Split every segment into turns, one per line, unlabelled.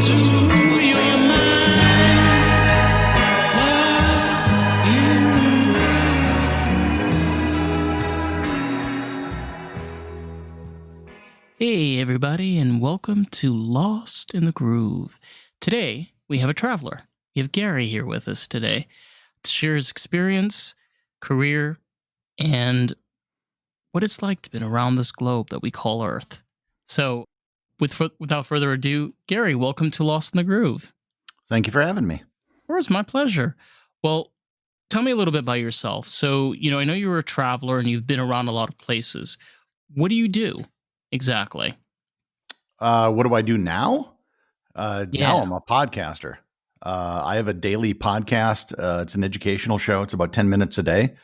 to your mind, lost in love. Hey, everybody, and welcome to Lost in the Groove. Today, we have a traveler. We have Gary here with us today to share his experience, career, and what it's like to be around this globe that we call Earth. So, without further ado, Gary, welcome to Lost in the Groove.
Thank you for having me.
Of course, my pleasure. Well, tell me a little bit about yourself. So, I know you're a traveler and you've been around a lot of places. What do you do exactly?
What do I do now? Now
Yeah.
I'm a podcaster. I have a daily podcast. It's an educational show. It's about 10 minutes a day,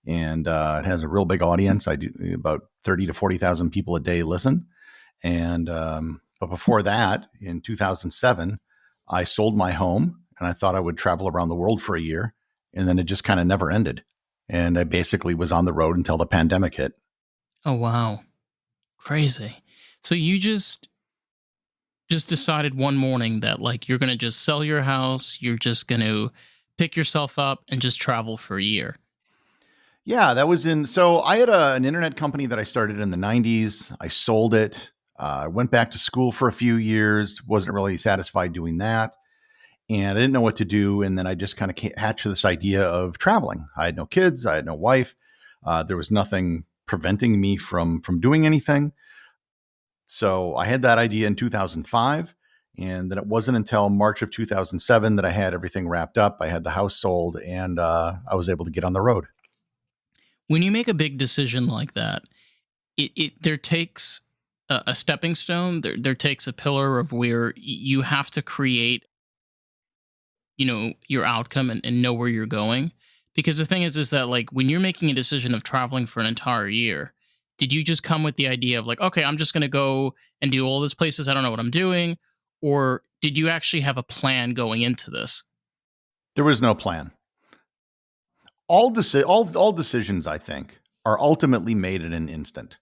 and it has a real big audience. I do about 30 to 40,000 people a day listen. And but before that, in 2007, I sold my home, and I thought I would travel around the world for a year, and then it just kind of never ended. And I basically was on the road until the pandemic hit.
Oh, wow. Crazy. So you just decided one morning that like you're going to just sell your house, you're just going to pick yourself up and just travel for a year.
Yeah, that was so I had an internet company that I started in the 90s. I sold it. I went back to school for a few years, wasn't really satisfied doing that. And I didn't know what to do. And then I just kind of hatched this idea of traveling. I had no kids. I had no wife. There was nothing preventing me from doing anything. So I had that idea in 2005. And then it wasn't until March of 2007 that I had everything wrapped up. I had the house sold, and I was able to get on the road.
When you make a big decision like that, it there takes a stepping stone. There takes a pillar of where you have to create, your outcome and know where you're going. Because the thing is that like when you're making a decision of traveling for an entire year, did you just come with the idea of like, okay, I'm just going to go and do all these places. I don't know what I'm doing. Or did you actually have a plan going into this?
There was no plan. All decisions, I think, are ultimately made in an instant.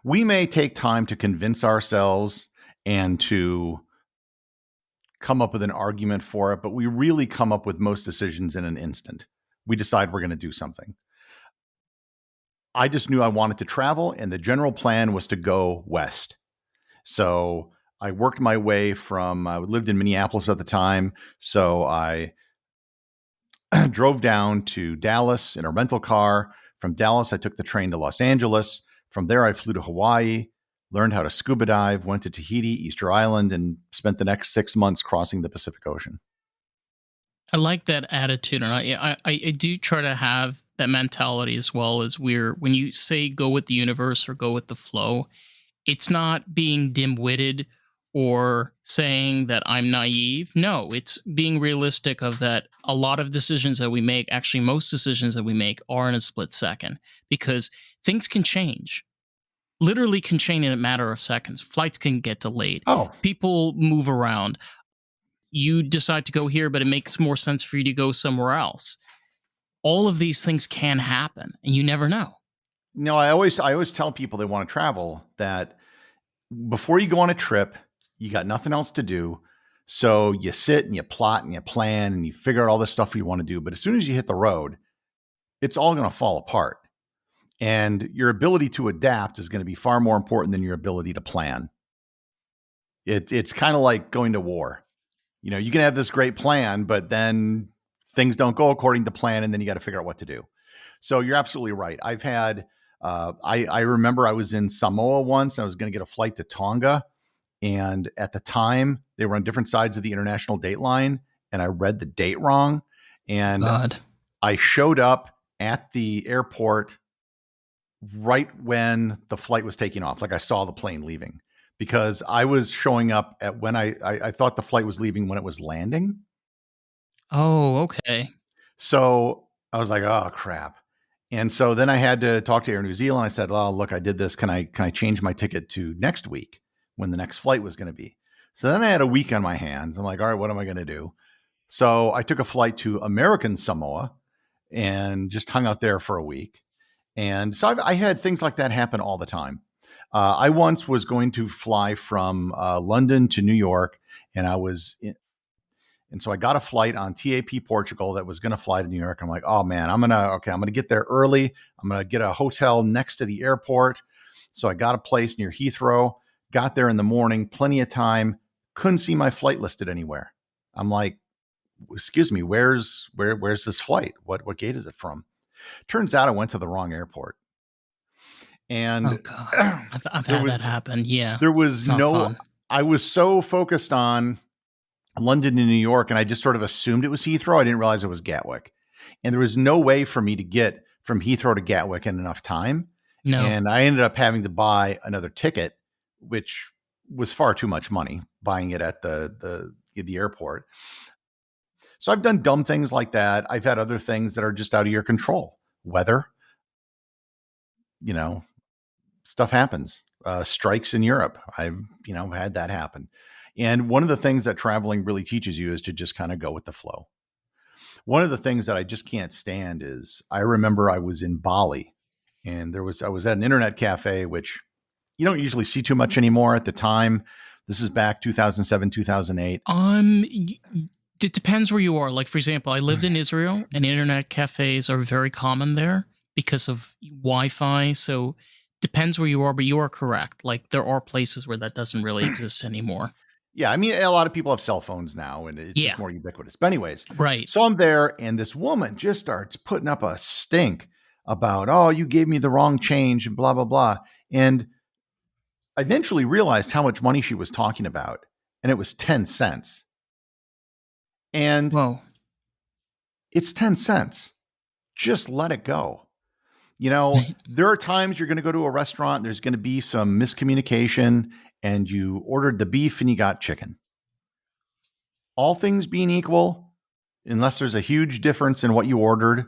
We may take time to convince ourselves and to come up with an argument for it, but we really come up with most decisions in an instant. We decide we're going to do something. I just knew I wanted to travel, and the general plan was to go west. So I worked my way I lived in Minneapolis at the time. So I drove down to Dallas in a rental car. From Dallas, I took the train to Los Angeles. From there, I flew to Hawaii, learned how to scuba dive, went to Tahiti, Easter Island, and spent the next 6 months crossing the Pacific Ocean.
I like that attitude, and I do try to have that mentality as well. As when you say go with the universe or go with the flow, it's not being dim-witted or saying that I'm naive. No, it's being realistic of that a lot of decisions that we make, actually most decisions that we make are in a split second because things can change. Literally can change in a matter of seconds. Flights can get delayed.
Oh,
People move around. You decide to go here, but it makes more sense for you to go somewhere else. All of these things can happen, and you never know.
no, I always tell people they want to travel that before you go on a trip, you got nothing else to do. So you sit and you plot and you plan and you figure out all the stuff you want to do. But as soon as you hit the road, it's all going to fall apart. And your ability to adapt is going to be far more important than your ability to plan. It's kind of like going to war. You can have this great plan, but then things don't go according to plan, and then you got to figure out what to do. So you're absolutely right. I've had, I remember I was in Samoa once. I was going to get a flight to Tonga. And at the time, they were on different sides of the international date line, and I read the date wrong. And
God.
I showed up at the airport right when the flight was taking off. Like I saw the plane leaving because I was showing up at when I thought the flight was leaving when it was landing.
Oh, okay.
So I was like, oh, crap. And so then I had to talk to Air New Zealand. I said, oh, look, I did this. Can I change my ticket to next week when the next flight was going to be? So then I had a week on my hands. I'm like, all right, what am I going to do? So I took a flight to American Samoa and just hung out there for a week. And so I had things like that happen all the time. I once was going to fly from London to New York, and and so I got a flight on TAP Portugal that was going to fly to New York. I'm like, oh man, I'm gonna get there early. I'm gonna get a hotel next to the airport. So I got a place near Heathrow. Got there in the morning, plenty of time. Couldn't see my flight listed anywhere. I'm like, excuse me, where's this flight? What gate is it from? Turns out I went to the wrong airport,
Oh
and
god. I've
there
had
was
that happen. Yeah.
there was
It's not
no.
fun.
I was so focused on London and New York, and I just sort of assumed it was Heathrow. I didn't realize it was Gatwick, and there was no way for me to get from Heathrow to Gatwick in enough time.
No.
And I ended up having to buy another ticket, which was far too much money buying it at the airport. So I've done dumb things like that. I've had other things that are just out of your control. Weather, you know, stuff happens. Strikes in Europe. I've had that happen. And one of the things that traveling really teaches you is to just kind of go with the flow. One of the things that I just can't stand is I remember I was in Bali, and I was at an internet cafe, which you don't usually see too much anymore at the time. This is back 2007, 2008.
It depends where you are. Like, for example, I lived in Israel, and internet cafes are very common there because of Wi-Fi. So depends where you are, but you are correct. Like, there are places where that doesn't really exist anymore.
Yeah, I mean, a lot of people have cell phones now, and it's just
Yeah.
more ubiquitous. But anyways,
Right.
so I'm there, and this woman just starts putting up a stink about, oh, you gave me the wrong change, and blah blah blah. And I eventually realized how much money she was talking about, and it was 10 cents. And
Well,
it's 10 cents. Just let it go. There are times you're going to go to a restaurant, there's going to be some miscommunication, and you ordered the beef and you got chicken. All things being equal, unless there's a huge difference in what you ordered,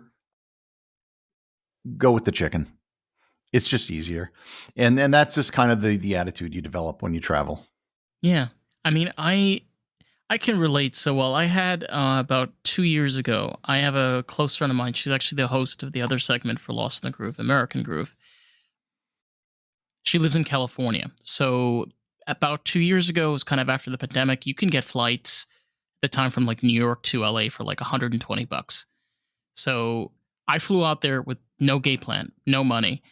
go with the chicken. It's just easier. And that's just kind of the attitude you develop when you travel.
yeah. I mean, I can relate so well. I had about 2 years ago. I have a close friend of mine. She's actually the host of the other segment for Lost in the Groove, American Groove. She lives in California. So about 2 years ago, it was kind of after the pandemic. You can get flights at the time from like New York to LA for like $120. So I flew out there with no gate plan, no money,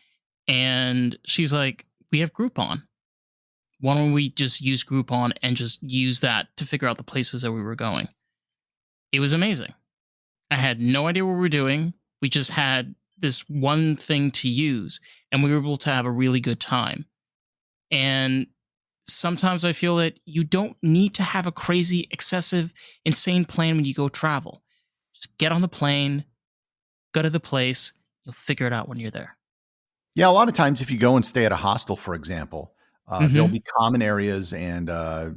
and she's like, "We have Groupon. Why don't we just use Groupon and just use that to figure out the places that we were going?" It was amazing. I had no idea what we were doing. We just had this one thing to use, and we were able to have a really good time. And sometimes I feel that you don't need to have a crazy, excessive, insane plan when you go travel. Just get on the plane, go to the place, you'll figure it out when you're there.
Yeah, a lot of times if you go and stay at a hostel, for example, there'll
Mm-hmm.
be common areas, and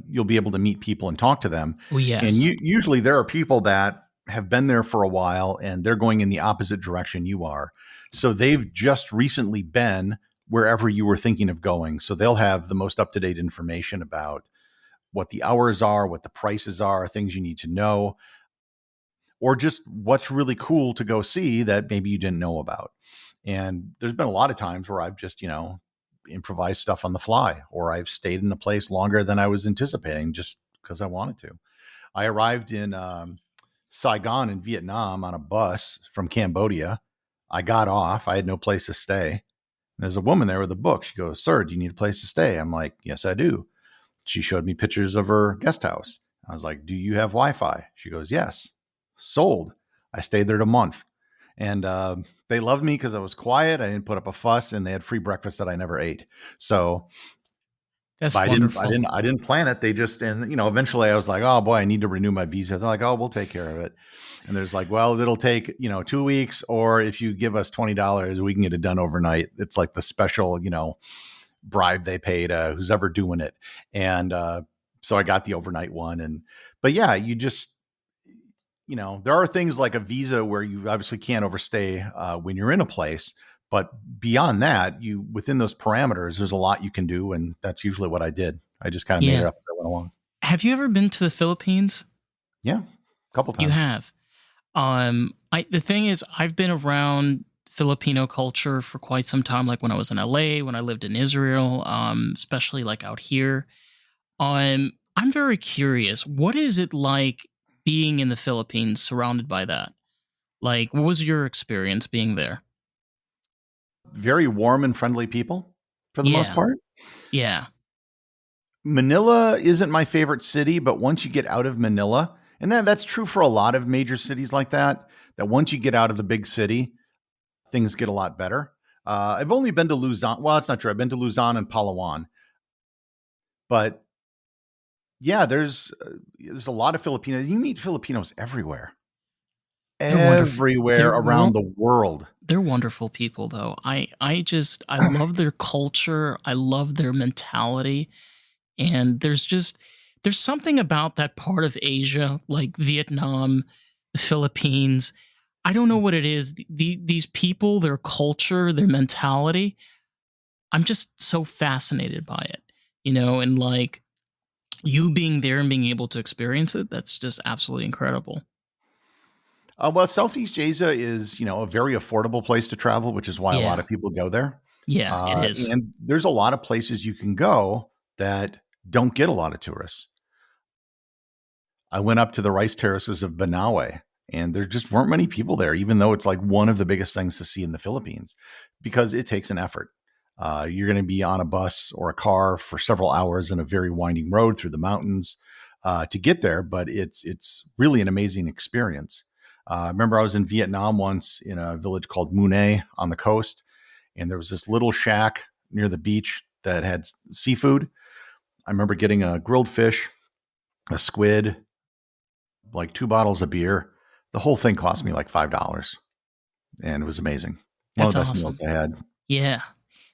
you'll be able to meet people and talk to them.
Oh,
And
yes.
usually there are people that have been there for a while, and they're going in the opposite direction you are. So they've just recently been wherever you were thinking of going. So they'll have the most up to date information about what the hours are, what the prices are, things you need to know, or just what's really cool to go see that maybe you didn't know about. And there's been a lot of times where I've just, improvised stuff on the fly, or I've stayed in a place longer than I was anticipating just because I wanted to. I arrived in Saigon in Vietnam on a bus from Cambodia. I got off. I had no place to stay. There's a woman there with a book. She goes, "Sir, do you need a place to stay?" I'm like, "Yes, I do." She showed me pictures of her guest house. I was like, "Do you have Wi-Fi?" She goes, "Yes." Sold. I stayed there a month, and they loved me because I was quiet. I didn't put up a fuss, and they had free breakfast that I never ate. So, but
That's
I
wonderful.
didn't, I didn't plan it. They just, and eventually I was like, "Oh boy, I need to renew my visa." They're like, "Oh, we'll take care of it." And there's like, "Well, it'll take 2 weeks, or if you give us $20, we can get it done overnight." It's like the special, bribe they paid who's ever doing it. And so I got the overnight one. And but yeah, you just there are things like a visa where you obviously can't overstay when you're in a place. But beyond that, you within those parameters, there's a lot you can do, and that's usually what I did. I just kind of made it
Yeah.
up as I went along.
Have you ever been to the Philippines?
Yeah, a couple
You
times.
have. The thing is, I've been around Filipino culture for quite some time, like when I was in LA, when I lived in Israel, especially like out here. I'm very curious. What is it like being in the Philippines, surrounded by that? Like, what was your experience being there?
Very warm and friendly people for the most
Yeah,
part.
yeah.
Manila isn't my favorite city, but once you get out of Manila, and that's true for a lot of major cities like that, that once you get out of the big city, things get a lot better. I've only been to Luzon. Well, it's not true. I've been to Luzon and Palawan, but yeah, there's a lot of Filipinos. You meet Filipinos
They're wonderful.
everywhere around the world.
They're wonderful people though. I love their culture. I love their mentality. And there's something about that part of Asia, like Vietnam, the Philippines. I don't know what it is. These people, their culture, their mentality. I'm just so fascinated by it, and like you being there and being able to experience it, that's just absolutely incredible.
Well, Southeast Asia is, a very affordable place to travel, which is why a lot
Yeah.
of people go there.
Yeah, it is.
And there's a lot of places you can go that don't get a lot of tourists. I went up to the rice terraces of Banawe, and there just weren't many people there, even though it's like one of the biggest things to see in the Philippines, because it takes an effort. You're going to be on a bus or a car for several hours in a very winding road through the mountains to get there, but it's really an amazing experience. I remember I was in Vietnam once in a village called Mune on the coast, and there was this little shack near the beach that had seafood. I remember getting a grilled fish, a squid, like 2 bottles of beer. The whole thing cost me like $5, and it was amazing. One of
That's
the best meals
awesome.
I had.
Yeah.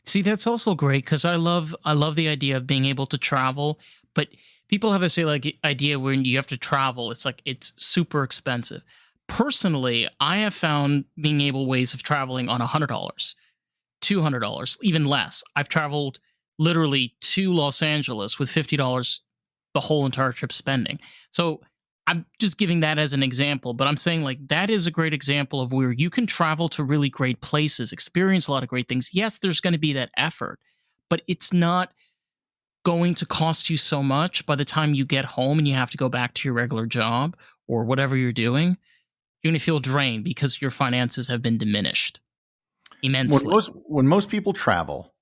See, that's also great because I love the idea of being able to travel, but people have this like idea when you have to travel, it's like it's super expensive. Personally, I have found being able ways of traveling on $100, $200, even less. I've traveled literally to Los Angeles with $50 the whole entire trip spending. So I'm just giving that as an example, but I'm saying like that is a great example of where you can travel to really great places, experience a lot of great things. Yes, there's going to be that effort, but it's not going to cost you so much by the time you get home and you have to go back to your regular job or whatever you're doing. You're going to feel drained because your finances have been diminished
When
immensely.
most people travel,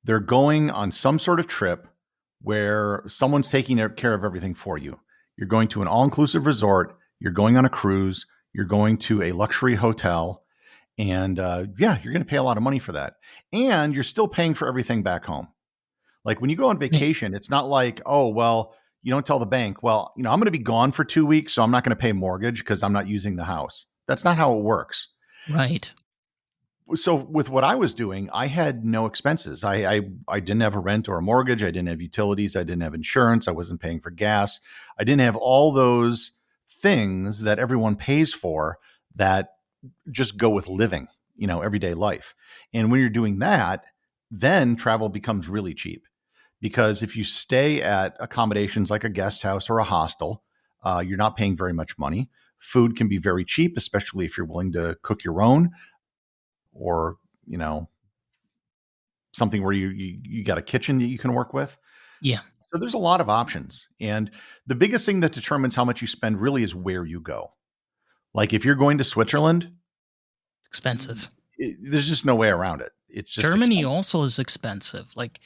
they're going on some sort of trip where someone's taking care of everything for you. You're going to an all-inclusive resort, you're going on a cruise, you're going to a luxury hotel, and yeah, you're going to pay a lot of money for that. And you're still paying for everything back home. Like when you go on
Yeah,
vacation, it's not like, oh, well, you don't tell the bank, well, I'm going to be gone for 2 weeks, so I'm not going to pay mortgage because I'm not using the house. That's not how it works.
right.
So with what I was doing, I had no expenses. I didn't have a rent or a mortgage. I didn't have utilities. I didn't have insurance. I wasn't paying for gas. I didn't have all those things that everyone pays for that just go with living, everyday life. And when you're doing that, then travel becomes really cheap because if you stay at accommodations like a guest house or a hostel, you're not paying very much money. Food can be very cheap, especially if you're willing to cook your own or you know something where you got a kitchen that you can work with.
Yeah,
So there's a lot of options, and the biggest thing that determines how much you spend really is where you go. Like if you're going to Switzerland,
expensive.
there's just no way around it. It's just
Germany
expensive.
also is expensive. Like,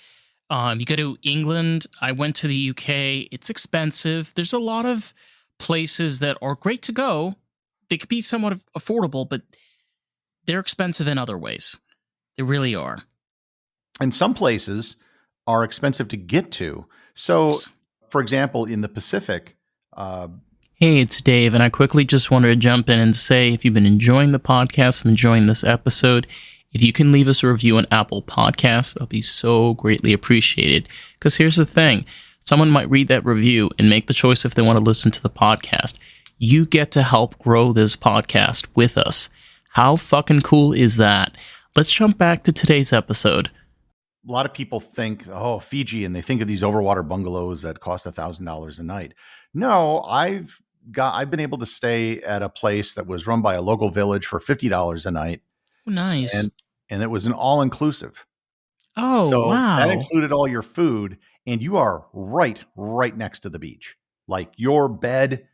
you go to England. I went to the UK. It's expensive. There's a lot of places that are great to go. They could be somewhat affordable, but they're expensive in other ways. They really are.
And some places are expensive to get to. So for example, in the Pacific, uh,
Hey, it's Dave, and I quickly just wanted to jump in and say if you've been enjoying the podcast and enjoying this episode, if you can leave us a review on Apple Podcasts, that'll be so greatly appreciated. Because here's the thing, someone might read that review and make the choice if they want to listen to the podcast. You get to help grow this podcast with us. How fucking cool is that? Let's jump back to today's episode.
a lot of people think, oh, Fiji, and they think of these overwater bungalows that cost $1,000 a night. No, I've been able to stay at a place that was run by a local village for $50 a night,
Oh, nice.
and and it was an all inclusive.
Oh,
So that
wow.
included all your food, and you are right next to the beach. Like your bed,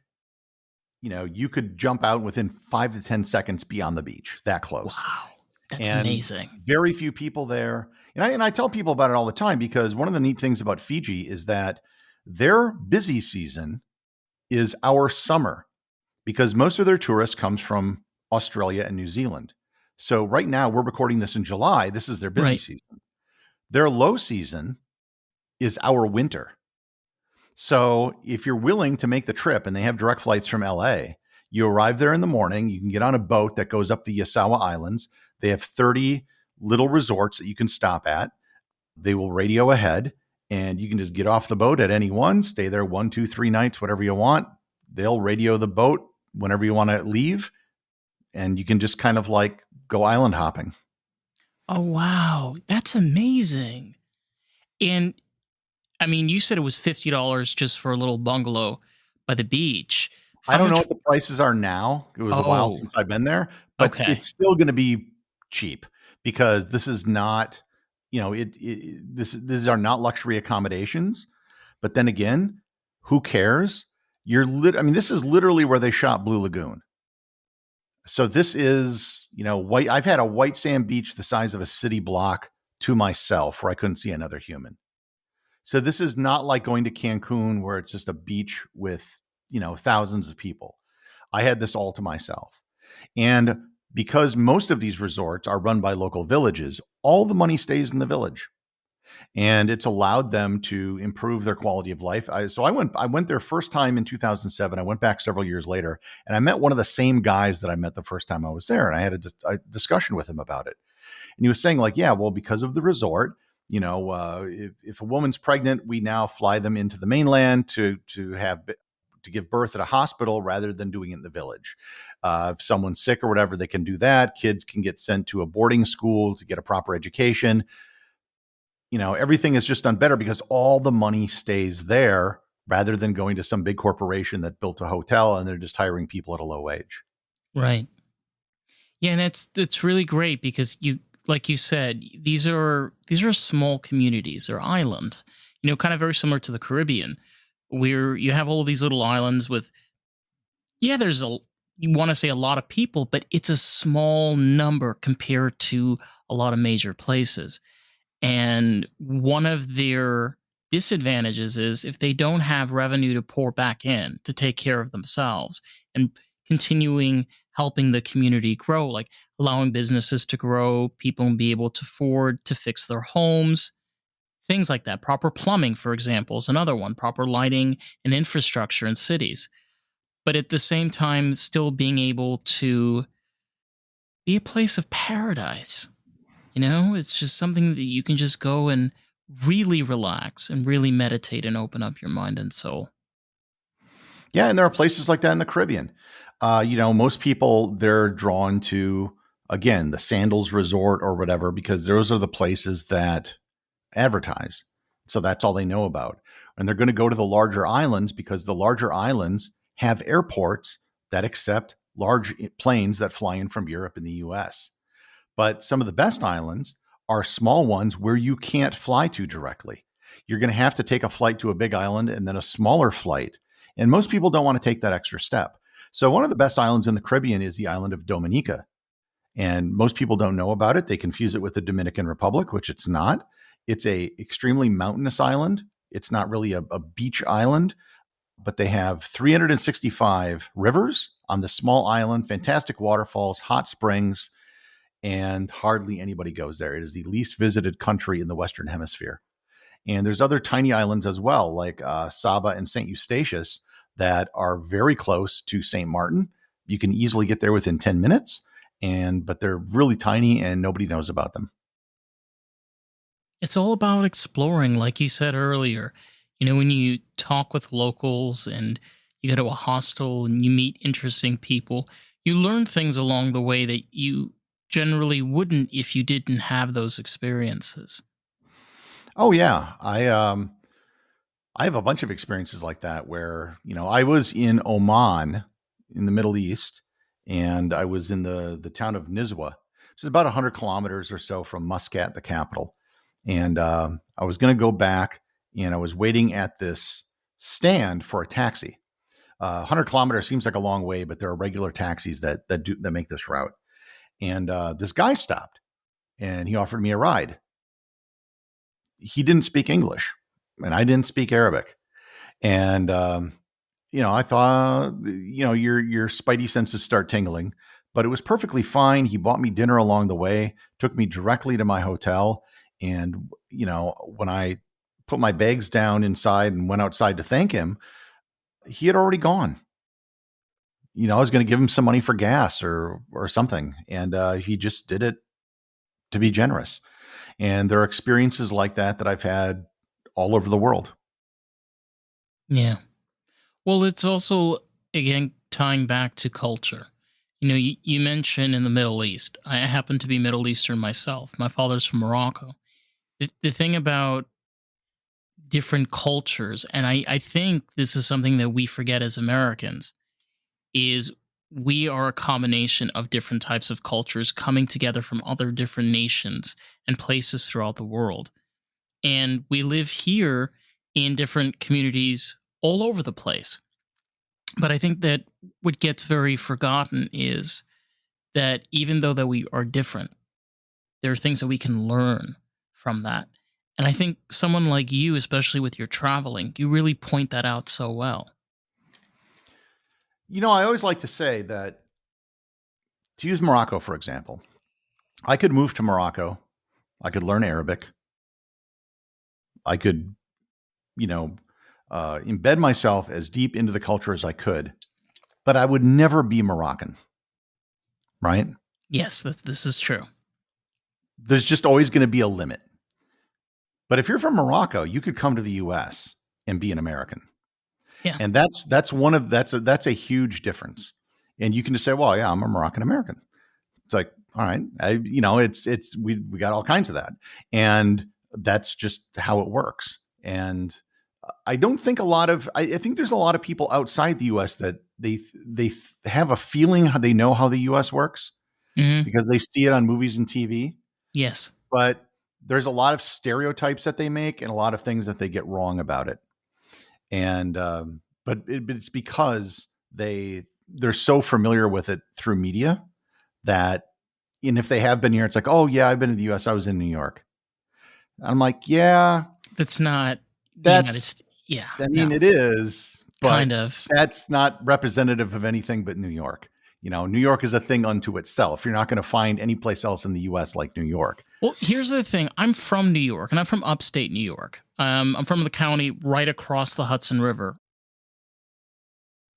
you could jump out within 5 to 10 seconds be on the beach, that close.
Wow. That's
And
amazing.
very few people there. And I tell people about it all the time because one of the neat things about Fiji is that their busy season is our summer because most of their tourists comes from Australia and New Zealand. So right now we're recording this in July. This is their busy
Right.
season. Their low season is our winter. So if you're willing to make the trip and they have direct flights from LA, you arrive there in the morning, you can get on a boat that goes up the Yasawa Islands. They have 30 little resorts that you can stop at. They will radio ahead and you can just get off the boat at any one, stay there 1, 2, 3 nights, whatever you want. They'll radio the boat whenever you want to leave. And you can just kind of like go island hopping.
Oh, wow. That's amazing. And I mean, you said it was $50 just for a little bungalow by the beach.
I
How
don't know
much?
what the prices are now. It was a while
Oh,
since I've been there, but
okay.
it's still going to be cheap because this is not, these are not luxury accommodations. But then again, who cares? I mean, this is literally where they shot Blue Lagoon. So this is, white. I've had a white sand beach the size of a city block to myself where I couldn't see another human. So this is not like going to Cancun where it's just a beach with, thousands of people. I had this all to myself. And because most of these resorts are run by local villages, all the money stays in the village. And it's allowed them to improve their quality of life. I went there first time in 2007. I went back several years later, and I met one of the same guys that I met the first time I was there, and I had a discussion with him about it. And he was saying, like, yeah, well, because of the resort, if a woman's pregnant, we now fly them into the mainland to give birth at a hospital rather than doing it in the village. If someone's sick or whatever, they can do that. Kids can get sent to a boarding school to get a proper education. Everything is just done better because all the money stays there rather than going to some big corporation that built a hotel and they're just hiring people at a low wage.
Right. Yeah, and it's really great because you like you said, these are small communities, they're islands. Kind of very similar to the Caribbean, where you have all of these little islands with there's a you want to say a lot of people, but it's a small number compared to a lot of major places. And one of their disadvantages is if they don't have revenue to pour back in to take care of themselves and continuing helping the community grow, like allowing businesses to grow, people be able to afford to fix their homes, things like that. Proper plumbing, for example, is another one, proper lighting and infrastructure in cities. But at the same time, still being able to be a place of paradise. It's just something that you can just go and really relax and really meditate and open up your mind and soul.
Yeah, and there are places like that in the Caribbean. Most people they're drawn to again the Sandals Resort or whatever because those are the places that advertise. So that's all they know about. And they're going to go to the larger islands because the larger islands have airports that accept large planes that fly in from Europe and the US. But some of the best islands are small ones where you can't fly to directly. You're going to have to take a flight to a big island and then a smaller flight. And most people don't want to take that extra step. So, one of the best islands in the Caribbean is the island of Dominica. And most people don't know about it. They confuse it with the Dominican Republic, which it's not. It's a extremely mountainous island. It's not really a beach island, but they have 365 rivers on this small island, fantastic waterfalls, hot springs, and hardly anybody goes there. It is the least visited country in the Western Hemisphere. And there's other tiny islands as well, like Saba and St. Eustatius, that are very close to St. Martin. You can easily get there within 10 minutes, but they're really tiny and nobody knows about them.
It's all about exploring, like you said earlier. When you talk with locals and you go to a hostel and you meet interesting people, you learn things along the way that you generally wouldn't if you didn't have those experiences.
Oh yeah, I have a bunch of experiences like that where I was in Oman in the Middle East, and I was in the town of Nizwa. which is about 100 kilometers or so from Muscat, the capital. And I was going to go back, and I was waiting at this stand for a taxi. 100 kilometers seems like a long way, but there are regular taxis that make this route. And this guy stopped, and he offered me a ride. He didn't speak English, and I didn't speak Arabic. And I thought, your spidey senses start tingling, but it was perfectly fine. He bought me dinner along the way, took me directly to my hotel. And, when I put my bags down inside and went outside to thank him, he had already gone. I was going to give him some money for gas or something. And he just did it to be generous. And there are experiences like that I've had all over the world.
Yeah. Well, it's also, again, tying back to culture. You mentioned in the Middle East. I happen to be Middle Eastern myself. My father's from Morocco. The thing about different cultures, and I think this is something that we forget as Americans, is we are a combination of different types of cultures coming together from other different nations and places throughout the world. And we live here in different communities all over the place. But I think that what gets very forgotten is that even though that we are different, there are things that we can learn from that. And I think someone like you, especially with your traveling, you really point that out so well.
I always like to say that, to use Morocco, for example, I could move to Morocco. I could learn Arabic. I could, you know, embed myself as deep into the culture as I could, but I would never be Moroccan, right?
Yes, this is true.
There's just always going to be a limit. But if you're from Morocco, you could come to the US and be an American.
Yeah.
And that's a huge difference. And you can just say, well, yeah, I'm a Moroccan American. It's like, all right, we got all kinds of that. And that's just how it works. And I don't think I think there's a lot of people outside the US that they have a feeling how they know how the US works
Hmm.
because they see it on movies and TV.
Yes.
But there's a lot of stereotypes that they make and a lot of things that they get wrong about it. And but it's because they're so familiar with it through media that, and if they have been here, it's like, oh yeah, I've been in the US, I was in New York. I'm like, yeah,
That's not the United
that's
States. Yeah.
I
No.
mean it is,
Kind
but
of.
that's not representative of anything but New York. New York is a thing unto itself. You're not going to find any place else in the US like New York.
Well, here's the thing. I'm from New York, and I'm from upstate New York. I'm from the county right across the Hudson River.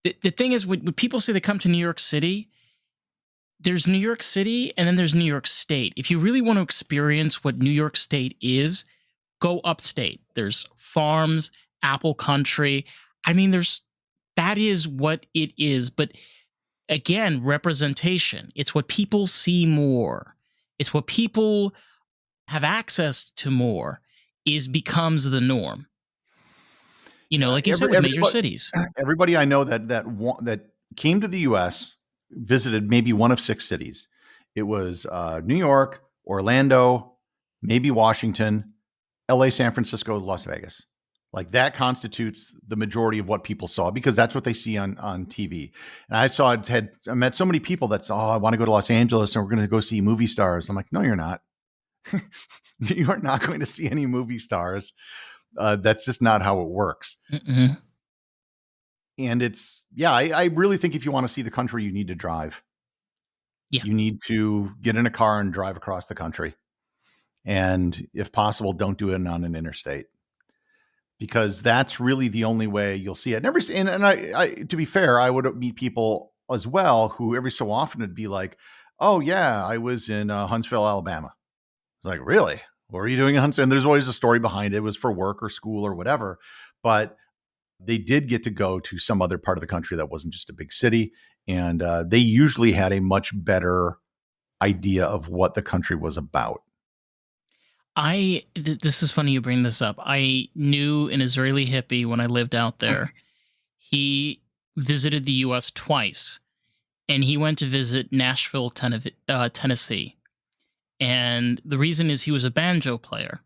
The thing is, when people say they come to New York City, there's New York City, and then there's New York State. If you really want to experience what New York State is, go upstate. There's farms, apple country. I mean, that is what it is. But again, representation. It's what people see more. It's what people have access to more is becomes the norm. Like you said with major
Everybody,
cities.
everybody I know that came to the U.S. visited maybe one of six cities. It was New York, Orlando, maybe Washington, L.A., San Francisco, Las Vegas. Like that constitutes the majority of what people saw because that's what they see on TV. And I met so many people that said, oh, I want to go to Los Angeles and we're going to go see movie stars. I'm like, no, you're not. You are not going to see any movie stars. That's just not how it works.
Mm-mm.
And I really think if you want to see the country, you need to drive.
Yeah.
You need to get in a car and drive across the country. And if possible, don't do it on an interstate because that's really the only way you'll see it. To be fair, I would meet people as well who every so often would be like, oh yeah, I was in Huntsville, Alabama. It's like, really? What were you doing in Huntsville? And there's always a story behind it. It was for work or school or whatever. But they did get to go to some other part of the country that wasn't just a big city. And they usually had a much better idea of what the country was about.
This is funny you bring this up. I knew an Israeli hippie when I lived out there. He visited the U.S. twice, and he went to visit Nashville, Tennessee. And the reason is he was a banjo player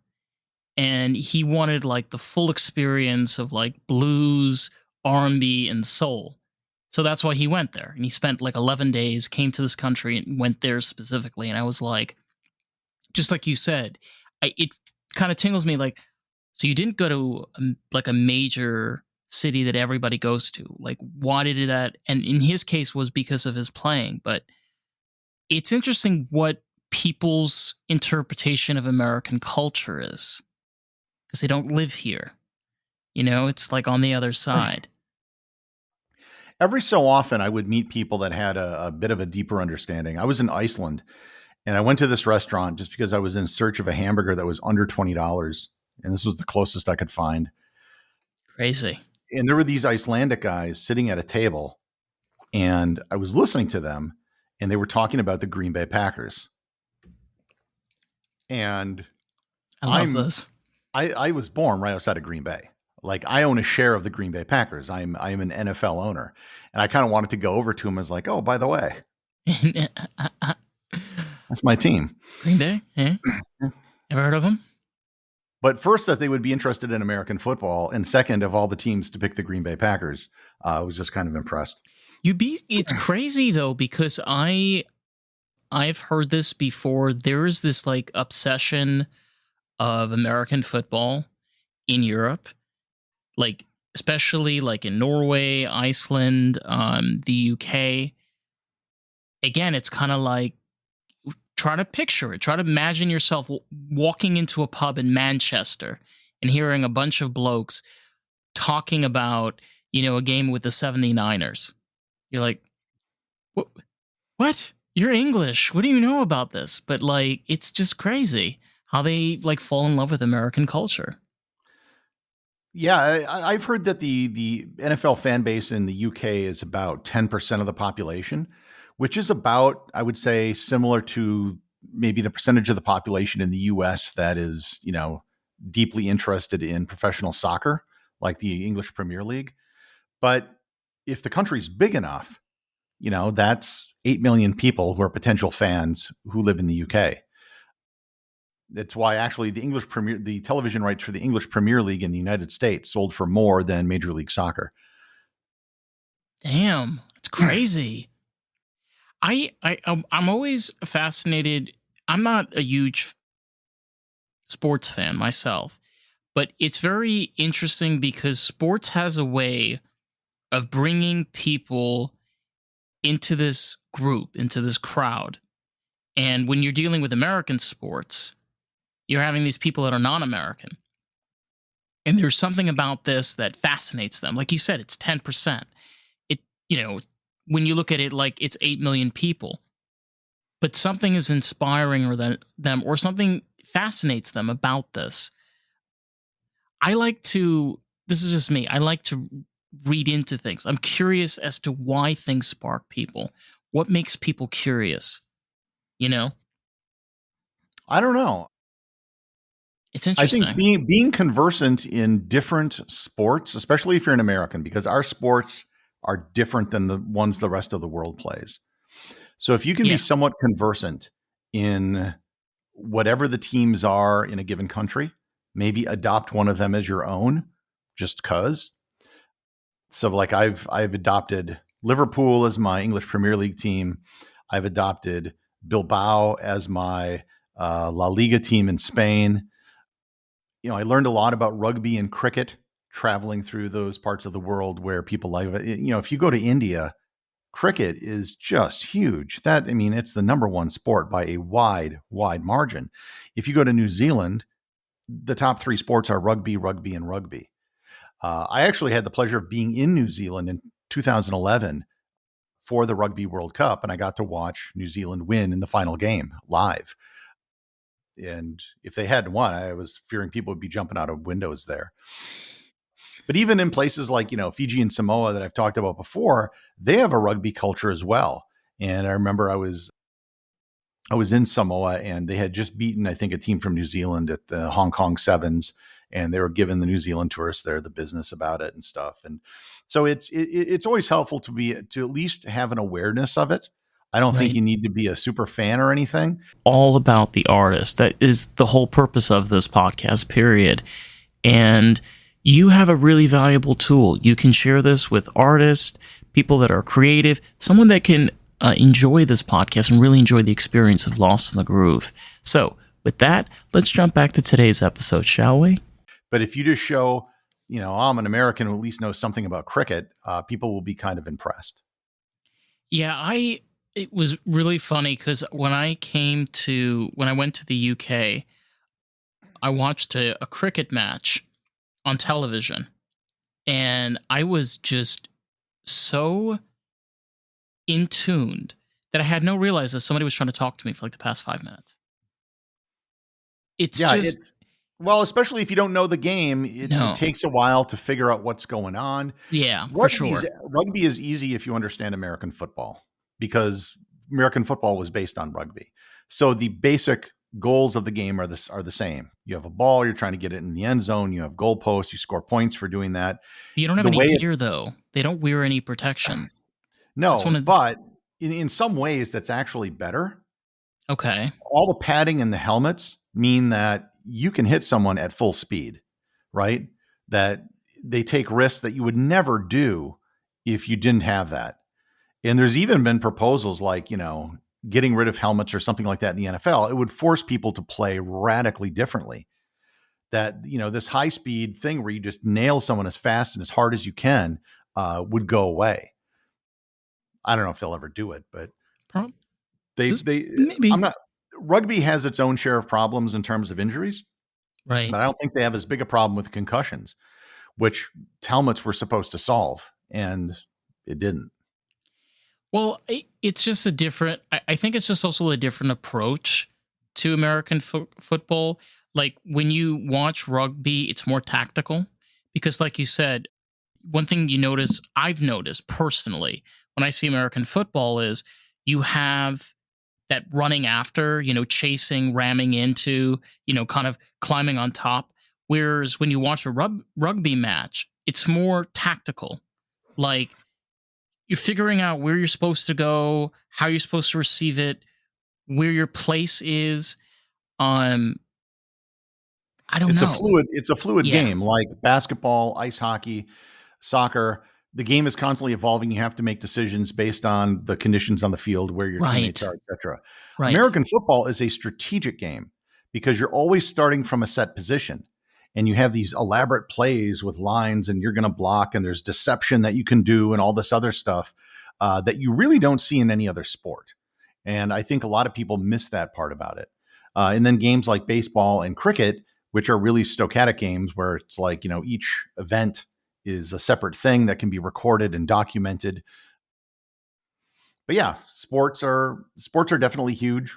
and he wanted like the full experience of like blues, R&B and soul. So that's why he went there. And he spent like 11 days, came to this country and went there specifically. And I was like, just like you said, it kind of tingles me like, so you didn't go to like a major city that everybody goes to. Like, why did that? And in his case was because of his playing. But it's interesting what people's interpretation of American culture is because they don't live here. You know, it's like on the other side.
Every so often, I would meet people that had a bit of a deeper understanding. I was in Iceland, and I went to this restaurant just because I was in search of a hamburger that was under $20, and this was the closest I could find.
Crazy.
And there were these Icelandic guys sitting at a table, and I was listening to them, and they were talking about the Green Bay Packers. And
I love
I'm
this.
I was born right outside of Green Bay. Like I own a share of the Green Bay Packers. I'm an NFL owner, and I kind of wanted to go over to him as like, oh, by the way, that's my team.
Green Bay? Eh? Ever heard of them?
But first, that they would be interested in American football, and second, of all the teams to pick the Green Bay Packers, I was just kind of impressed.
It's crazy though because I've heard this before. There is this like obsession of American football in Europe, like especially like in Norway, Iceland, the UK. Again, it's kind of like try to picture it. Try to imagine yourself walking into a pub in Manchester and hearing a bunch of blokes talking about, a game with the 79ers. You're like, what? What? You're English. What do you know about this? But like, it's just crazy how they like fall in love with American culture.
Yeah, I've heard that the NFL fan base in the UK is about 10% of the population, which is about, I would say, similar to maybe the percentage of the population in the US that is, deeply interested in professional soccer, like the English Premier League. But if the country's big enough, that's 8 million people who are potential fans who live in the UK. That's why actually the television rights for the English Premier League in the United States sold for more than Major League Soccer.
Damn, it's crazy. I'm always fascinated. I'm not a huge sports fan myself, but it's very interesting because sports has a way of bringing people into this group, into this crowd. And when you're dealing with American sports, you're having these people that are non-American. And there's something about this that fascinates them. Like you said, it's 10%. It, when you look at it like it's 8 million people, but something is inspiring them or something fascinates them about this. This is just me. I like to read into things. I'm curious as to why things spark people. What makes people curious? You know?
I don't know.
It's
I think
interesting.
being conversant in different sports, especially if you're an American, because our sports are different than the ones the rest of the world plays. So if you can be
Yeah.
somewhat conversant in whatever the teams are in a given country, maybe adopt one of them as your own, just cause. So like I've adopted Liverpool as my English Premier League team. I've adopted Bilbao as my La Liga team in Spain. I learned a lot about rugby and cricket traveling through those parts of the world where people like it. If you go to India, cricket is just huge. It's the number one sport by a wide, wide margin. If you go to New Zealand, the top three sports are rugby, rugby, and rugby. I actually had the pleasure of being in New Zealand in 2011 for the Rugby World Cup, and I got to watch New Zealand win in the final game live. And if they hadn't won, I was fearing people would be jumping out of windows there. But even in places like, Fiji and Samoa that I've talked about before, they have a rugby culture as well. And I remember I was in Samoa and they had just beaten, I think, a team from New Zealand at the Hong Kong Sevens, and they were giving the New Zealand tourists there the business about it and stuff. And so it's always helpful to at least have an awareness of it. I don't think
Right.
you need to be a super fan or anything.
All about the artist. That is the whole purpose of this podcast, period. And you have a really valuable tool. You can share this with artists, people that are creative, someone that can enjoy this podcast and really enjoy the experience of Lost in the Groove. So, with that, let's jump back to today's episode, shall we?
But if you just show, I'm an American who at least knows something about cricket, people will be kind of impressed.
Yeah, it was really funny because when I went to the UK, I watched a cricket match on television, and I was just so in tuned that I had no realize that somebody was trying to talk to me for like the past 5 minutes. It's
Yeah,
just
well, especially if you don't know the game, it
no,
takes a while to figure out what's going on.
yeah, for
Rugby's
sure.
rugby is easy if you understand American football because American football was based on rugby. So the basic goals of the game are the same. You have a ball, you're trying to get it in the end zone, you have goalposts, you score points for doing that.
You don't have
The
any
way it's
gear though. They don't wear any protection. That's one
no,
of the,
but in some ways that's actually better.
okay,
All the padding in the helmets mean that you can hit someone at full speed, right? That they take risks that you would never do if you didn't have that. And there's even been proposals like, getting rid of helmets or something like that in the NFL. It would force people to play radically differently. That, this high speed thing where you just nail someone as fast and as hard as you can would go away. I don't know if they'll ever do it, but
Prob-
they,
this
they, I'm
maybe
not, rugby has its own share of problems in terms of injuries,
right.
but I don't think they have as big a problem with concussions, which helmets were supposed to solve, and it didn't.
Well, it's just a different. I think it's just also a different approach to American football. Like when you watch rugby, it's more tactical because, like you said, one thing I've noticed personally, when I see American football is you have that running after, chasing, ramming into, kind of climbing on top. Whereas when you watch a rugby match, it's more tactical. Like you're figuring out where you're supposed to go, how you're supposed to receive it, where your place is. Um, I don't know.
It's a fluid
Yeah,
game like basketball, ice hockey, soccer. The game is constantly evolving. You have to make decisions based on the conditions on the field, where your teammates
right,
are, etc.
right.
American football is a strategic game because you're always starting from a set position and you have these elaborate plays with lines and you're going to block and there's deception that you can do and all this other stuff that you really don't see in any other sport. And I think a lot of people miss that part about it. And then games like baseball and cricket, which are really stochastic games where it's like, each event is a separate thing that can be recorded and documented. But yeah, sports are definitely huge.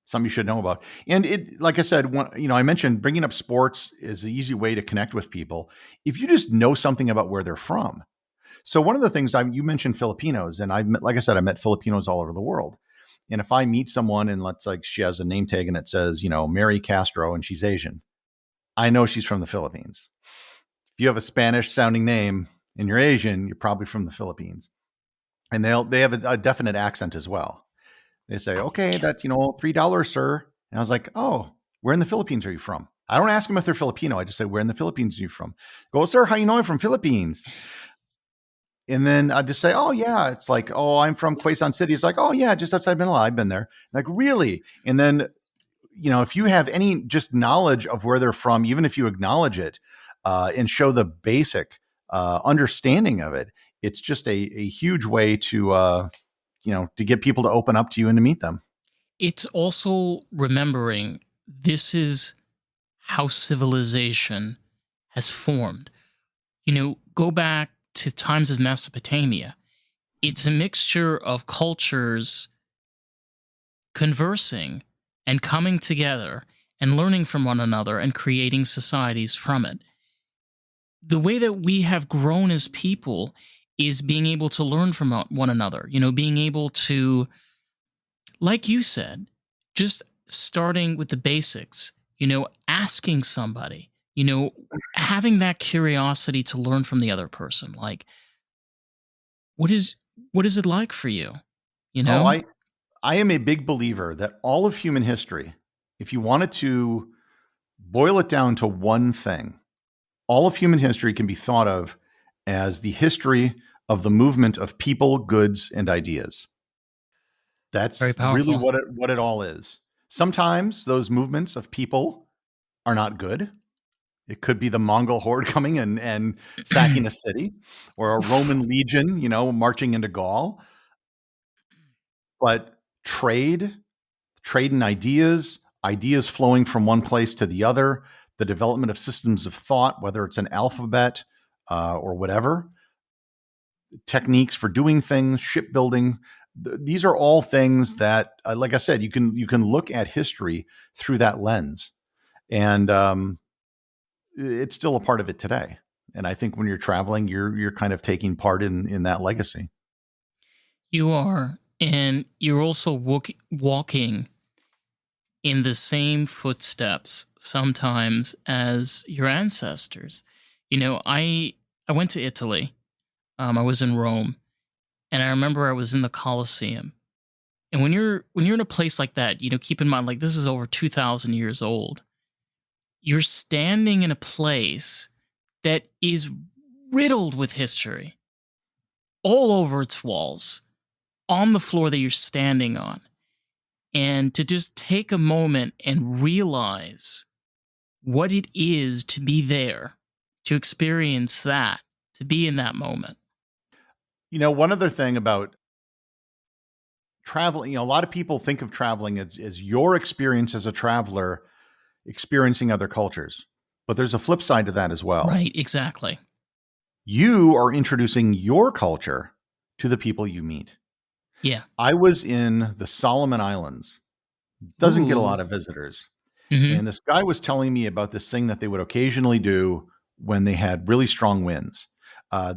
Something you should know about. And it, like I said, I mentioned bringing up sports is an easy way to connect with people. If you just know something about where they're from. So one of the things you mentioned Filipinos, and like I said, I met Filipinos all over the world. And if I meet someone and she has a name tag and it says, Mary Castro and she's Asian, I know she's from the Philippines. If you have a Spanish sounding name and you're Asian, you're probably from the Philippines. And they have a definite accent as well. They say, okay,
Yeah.
that's, $3, sir. And I was like, oh, where in the Philippines are you from? I don't ask them if they're Filipino. I just say, where in the Philippines are you from? Go, sir, how you know I'm from Philippines? And then I just say, oh, yeah. It's like, oh, I'm from Quezon City. It's like, oh, yeah, just outside Manila. I've been there. Like, really? And then, if you have any just knowledge of where they're from, even if you acknowledge it and show the basic understanding of it, it's just a huge way to get people to open up to you and to meet them.
It's also remembering this is how civilization has formed. Go back to times of Mesopotamia. It's a mixture of cultures conversing and coming together and learning from one another and creating societies from it. The way that we have grown as people is being able to learn from one another, being able to, like you said, just starting with the basics, asking somebody, having that curiosity to learn from the other person. Like, what is what is it like for you? you
Oh,
know?
I am a big believer that all of human history, if you wanted to boil it down to one thing, all of human history can be thought of as the history of the movement of people, goods, and ideas.
Very
That's really
powerful.
what it all is. Sometimes those movements of people are not good. It could be the Mongol horde coming and sacking a city, or a
Oof.
Roman legion, marching into Gaul. But trade and ideas, ideas flowing from one place to the other, the development of systems of thought, whether it's an alphabet or whatever, techniques for doing things, shipbuilding. These are all things that, like I said, you can look at history through that lens, and it's still a part of it today. And I think when you're traveling, you're kind of taking part in that legacy.
You are. And you're also walking in the same footsteps sometimes as your ancestors. I went to Italy. I was in Rome, and I remember I was in the Colosseum. And when you're in a place like that, keep in mind, like, this is over 2,000 years old. You're standing in a place that is riddled with history all over its walls, on the floor that you're standing on. And to just take a moment and realize what it is to be there, to experience that, to be in that moment.
One other thing about traveling, a lot of people think of traveling as your experience as a traveler experiencing other cultures. But there's a flip side to that as well.
Right, exactly.
You are introducing your culture to the people you meet.
Yeah.
I was in the Solomon Islands. Doesn't get a
Ooh.
lot of visitors.
Hmm.
And this guy was telling me about this thing that they would occasionally do when they had really strong winds.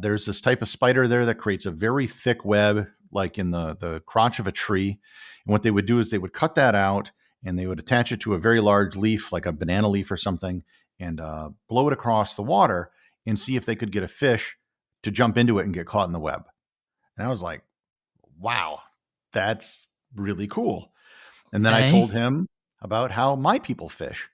There's this type of spider there that creates a very thick web, like in the crotch of a tree. And what they would do is they would cut that out and they would attach it to a very large leaf, like a banana leaf or something, and blow it across the water and see if they could get a fish to jump into it and get caught in the web. And I was like, wow, that's really cool. And then I
Okay.
told him about how my people fish.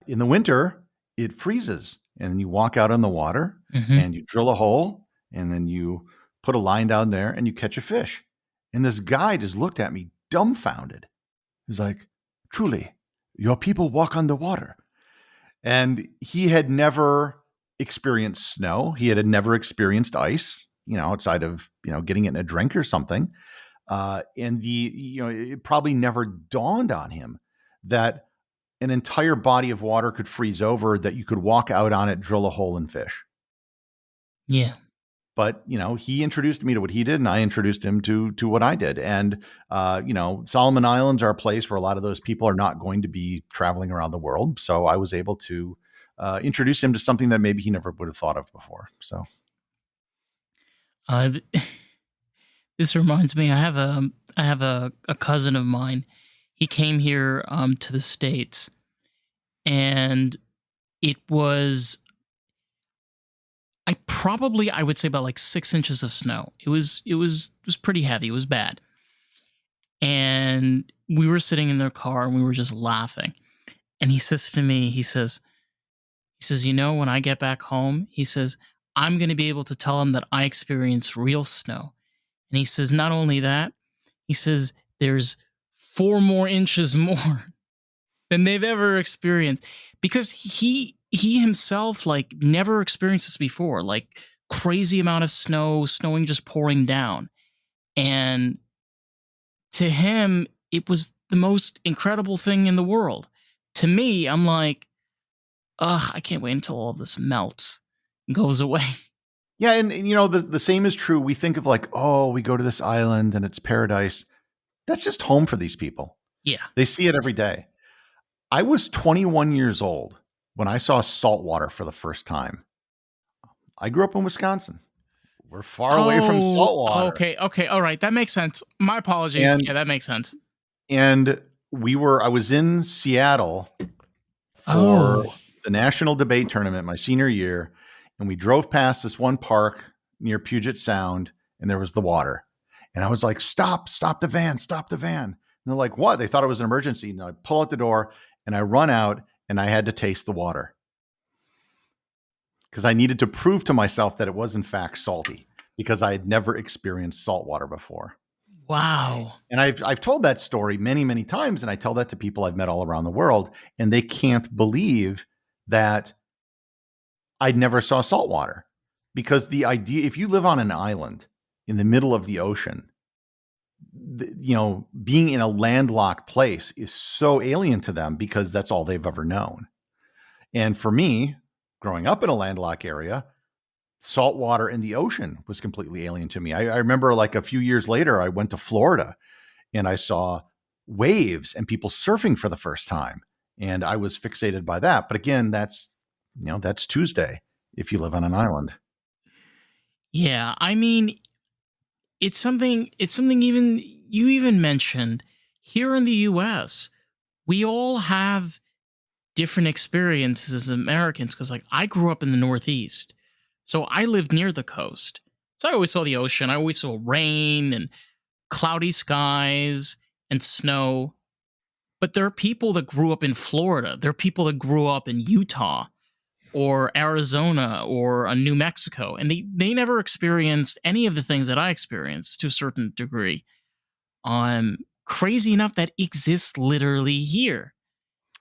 In the winter, it freezes, and then you walk out on the water
Hmm.
and you drill a hole, and then you put a line down there and you catch a fish. And this guy just looked at me dumbfounded. He's like, truly, your people walk on the water. And he had never experienced snow. He had never experienced ice, outside of, getting it in a drink or something. And it probably never dawned on him that an entire body of water could freeze over, that you could walk out on it, drill a hole, and fish.
Yeah.
But he introduced me to what he did, and I introduced him to what I did. And Solomon Islands are a place where a lot of those people are not going to be traveling around the world. So I was able to introduce him to something that maybe he never would have thought of before. So
Uh, this reminds me. I have a cousin of mine. He came here to the states, and it was I would say about like 6 inches of snow. It was pretty heavy. It was bad. And we were sitting in their car and we were just laughing. And he says to me, he says, when I get back home, he says, I'm going to be able to tell him that I experienced real snow. And he says, not only that, he says, there's 4 more inches more than they've ever experienced, because he himself like never experienced this before, like crazy amount of snow, snowing, just pouring down. And to him, it was the most incredible thing in the world. To me, I'm like, ugh, I can't wait until all this melts and goes away.
yeah, and the same is true. We think of like, oh, we go to this island and it's paradise. That's just home for these people.
Yeah.
They see it every day. I was 21 years old when I saw saltwater for the first time. I grew up in Wisconsin. We're far away from
Oh,
saltwater.
okay, okay, all right, that makes sense. My apologies.
And
Yeah, that makes sense.
and I was in Seattle for
Oh,
the national debate tournament my senior year, and we drove past this one park near Puget Sound, and there was the water. And I was like, stop the van, stop the van. And they're like, what? They thought it was an emergency. And I pull out the door and I run out and I had to taste the water because I needed to prove to myself that it was in fact salty because I had never experienced salt water before.
Wow.
And I've told that story many, many times, and I tell that to people I've met all around the world, and they can't believe that I never saw salt water. Because the idea, if you live on an island in the middle of the ocean, being in a landlocked place is so alien to them because that's all they've ever known. And for me, growing up in a landlocked area, salt water in the ocean was completely alien to me. I remember like a few years later, I went to Florida and I saw waves and people surfing for the first time. And I was fixated by that. But again, that's Tuesday if you live on an island.
Yeah, I mean, it's something even you even mentioned here in the US. We all have different experiences as Americans cuz like I grew up in the Northeast. So I lived near the coast. So I always saw the ocean. I always saw rain and cloudy skies and snow. But there are people that grew up in Florida. There are people that grew up in Utah or Arizona or New Mexico, and they never experienced any of the things that I experienced to a certain degree. Crazy enough that exists literally here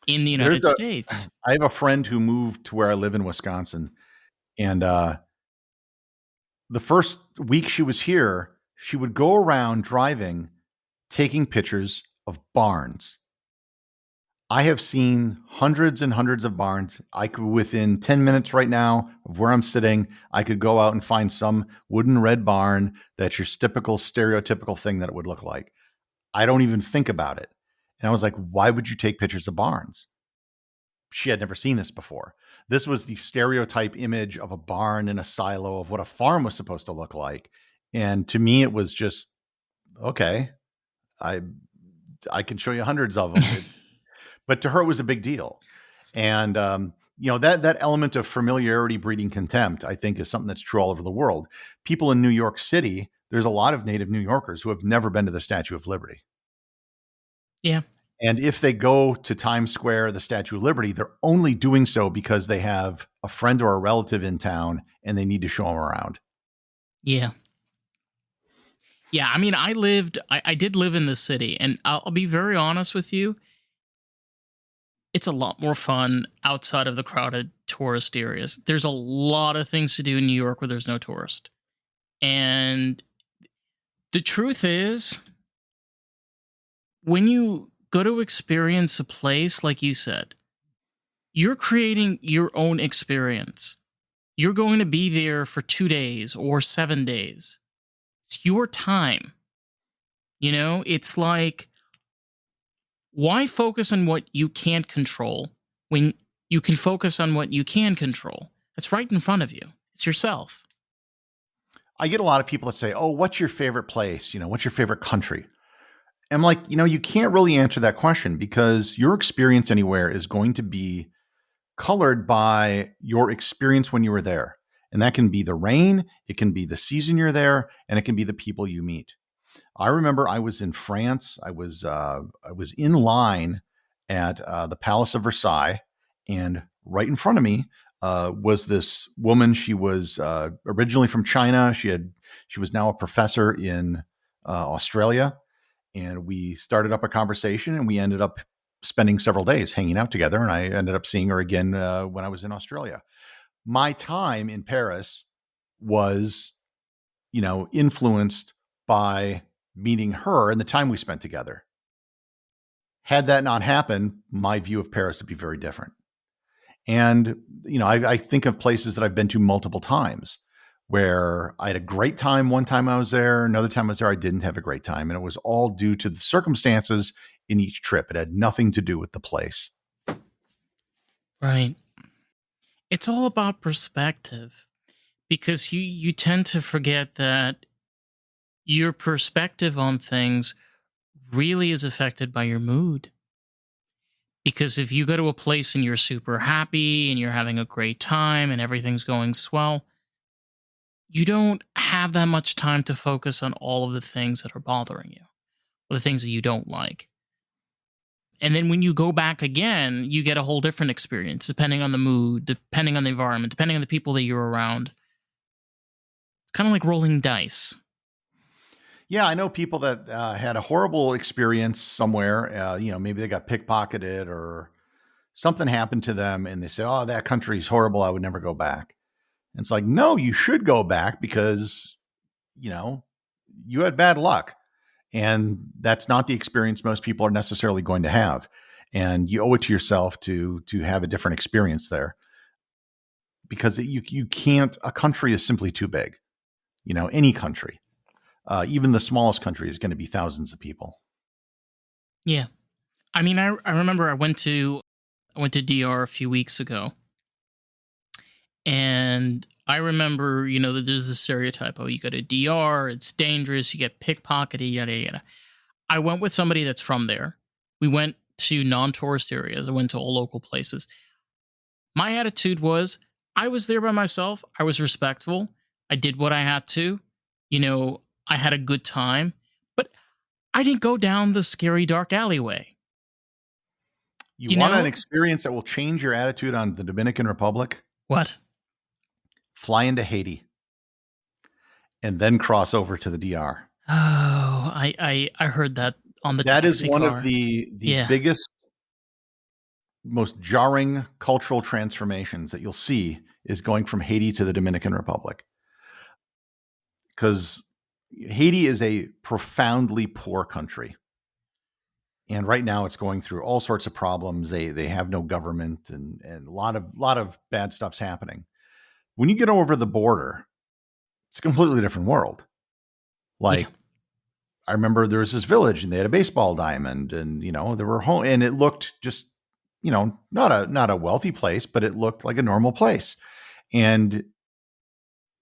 in the
There's
United
a
States.
I have a friend who moved to where I live in Wisconsin, and the first week she was here, she would go around driving, taking pictures of barns. I have seen hundreds and hundreds of barns. I could, within 10 minutes right now of where I'm sitting, I could go out and find some wooden red barn that's your typical stereotypical thing that it would look like. I don't even think about it. And I was like, why would you take pictures of barns? She had never seen this before. This was the stereotype image of a barn in a silo of what a farm was supposed to look like. And to me, it was just, okay, I I can show you hundreds of them. But to her, it was a big deal. And that element of familiarity breeding contempt, I think, is something that's true all over the world. People in New York City, there's a lot of native New Yorkers who have never been to the Statue of Liberty.
Yeah.
And if they go to Times Square, the Statue of Liberty, they're only doing so because they have a friend or a relative in town and they need to show them around.
Yeah. Yeah. I mean, I did live in the city, and I'll be very honest with you. It's a lot more fun outside of the crowded tourist areas. There's a lot of things to do in New York where there's no tourist. And the truth is, when you go to experience a place, like you said, you're creating your own experience. You're going to be there for 2 days or 7 days. It's your time. It's like, why focus on what you can't control when you can focus on what you can control? It's right in front of you. It's yourself.
I get a lot of people that say, "Oh, what's your favorite place? What's your favorite country?" I'm like, you can't really answer that question because your experience anywhere is going to be colored by your experience when you were there. And that can be the rain, it can be the season you're there, and it can be the people you meet. I remember I was in France. I was in line at the Palace of Versailles, and right in front of me was this woman. She was originally from China. She was now a professor in Australia, and we started up a conversation, and we ended up spending several days hanging out together. And I ended up seeing her again when I was in Australia. My time in Paris was, influenced by meeting her and the time we spent together. Had that not happened, my view of Paris would be very different. And, I think of places that I've been to multiple times where I had a great time one time I was there, another time I was there, I didn't have a great time. And it was all due to the circumstances in each trip. It had nothing to do with the place.
Right. It's all about perspective because you tend to forget that your perspective on things really is affected by your mood. Because if you go to a place and you're super happy and you're having a great time and everything's going swell, you don't have that much time to focus on all of the things that are bothering you or the things that you don't like. And then when you go back again, you get a whole different experience depending on the mood, depending on the environment, depending on the people that you're around. It's kind of like rolling dice.
Yeah, I know people that had a horrible experience somewhere. Maybe they got pickpocketed or something happened to them, and they say, "Oh, that country's horrible. I would never go back." And it's like, no, you should go back because you know you had bad luck, and that's not the experience most people are necessarily going to have. And you owe it to yourself to have a different experience there because you can't. A country is simply too big. Any country, even the smallest country, is going to be thousands of people.
Yeah. I mean, I remember I went to DR a few weeks ago, and I remember, that there's this stereotype, oh, you go to DR, it's dangerous, you get pickpocketed, yada yada. I went with somebody that's from there. We went to non-tourist areas. I went to all local places. My attitude was I was there by myself. I was respectful. I did what I had to. I had a good time, but I didn't go down the scary dark alleyway.
You
You
want an
know
experience that will change your attitude on the Dominican Republic?
what?
Fly into Haiti and then cross over to the DR.
Oh, I heard that on the
That is
taxi
one of
car.
the
Yeah.
biggest, most jarring cultural transformations that you'll see is going from Haiti to the Dominican Republic. Because Haiti is a profoundly poor country. And right now it's going through all sorts of problems. They have no government and a lot of bad stuff's happening. When you get over the border, it's a completely different world.
Yeah.
Like I remember there was this village and they had a baseball diamond and there were home and it looked just not a wealthy place, but it looked like a normal place. And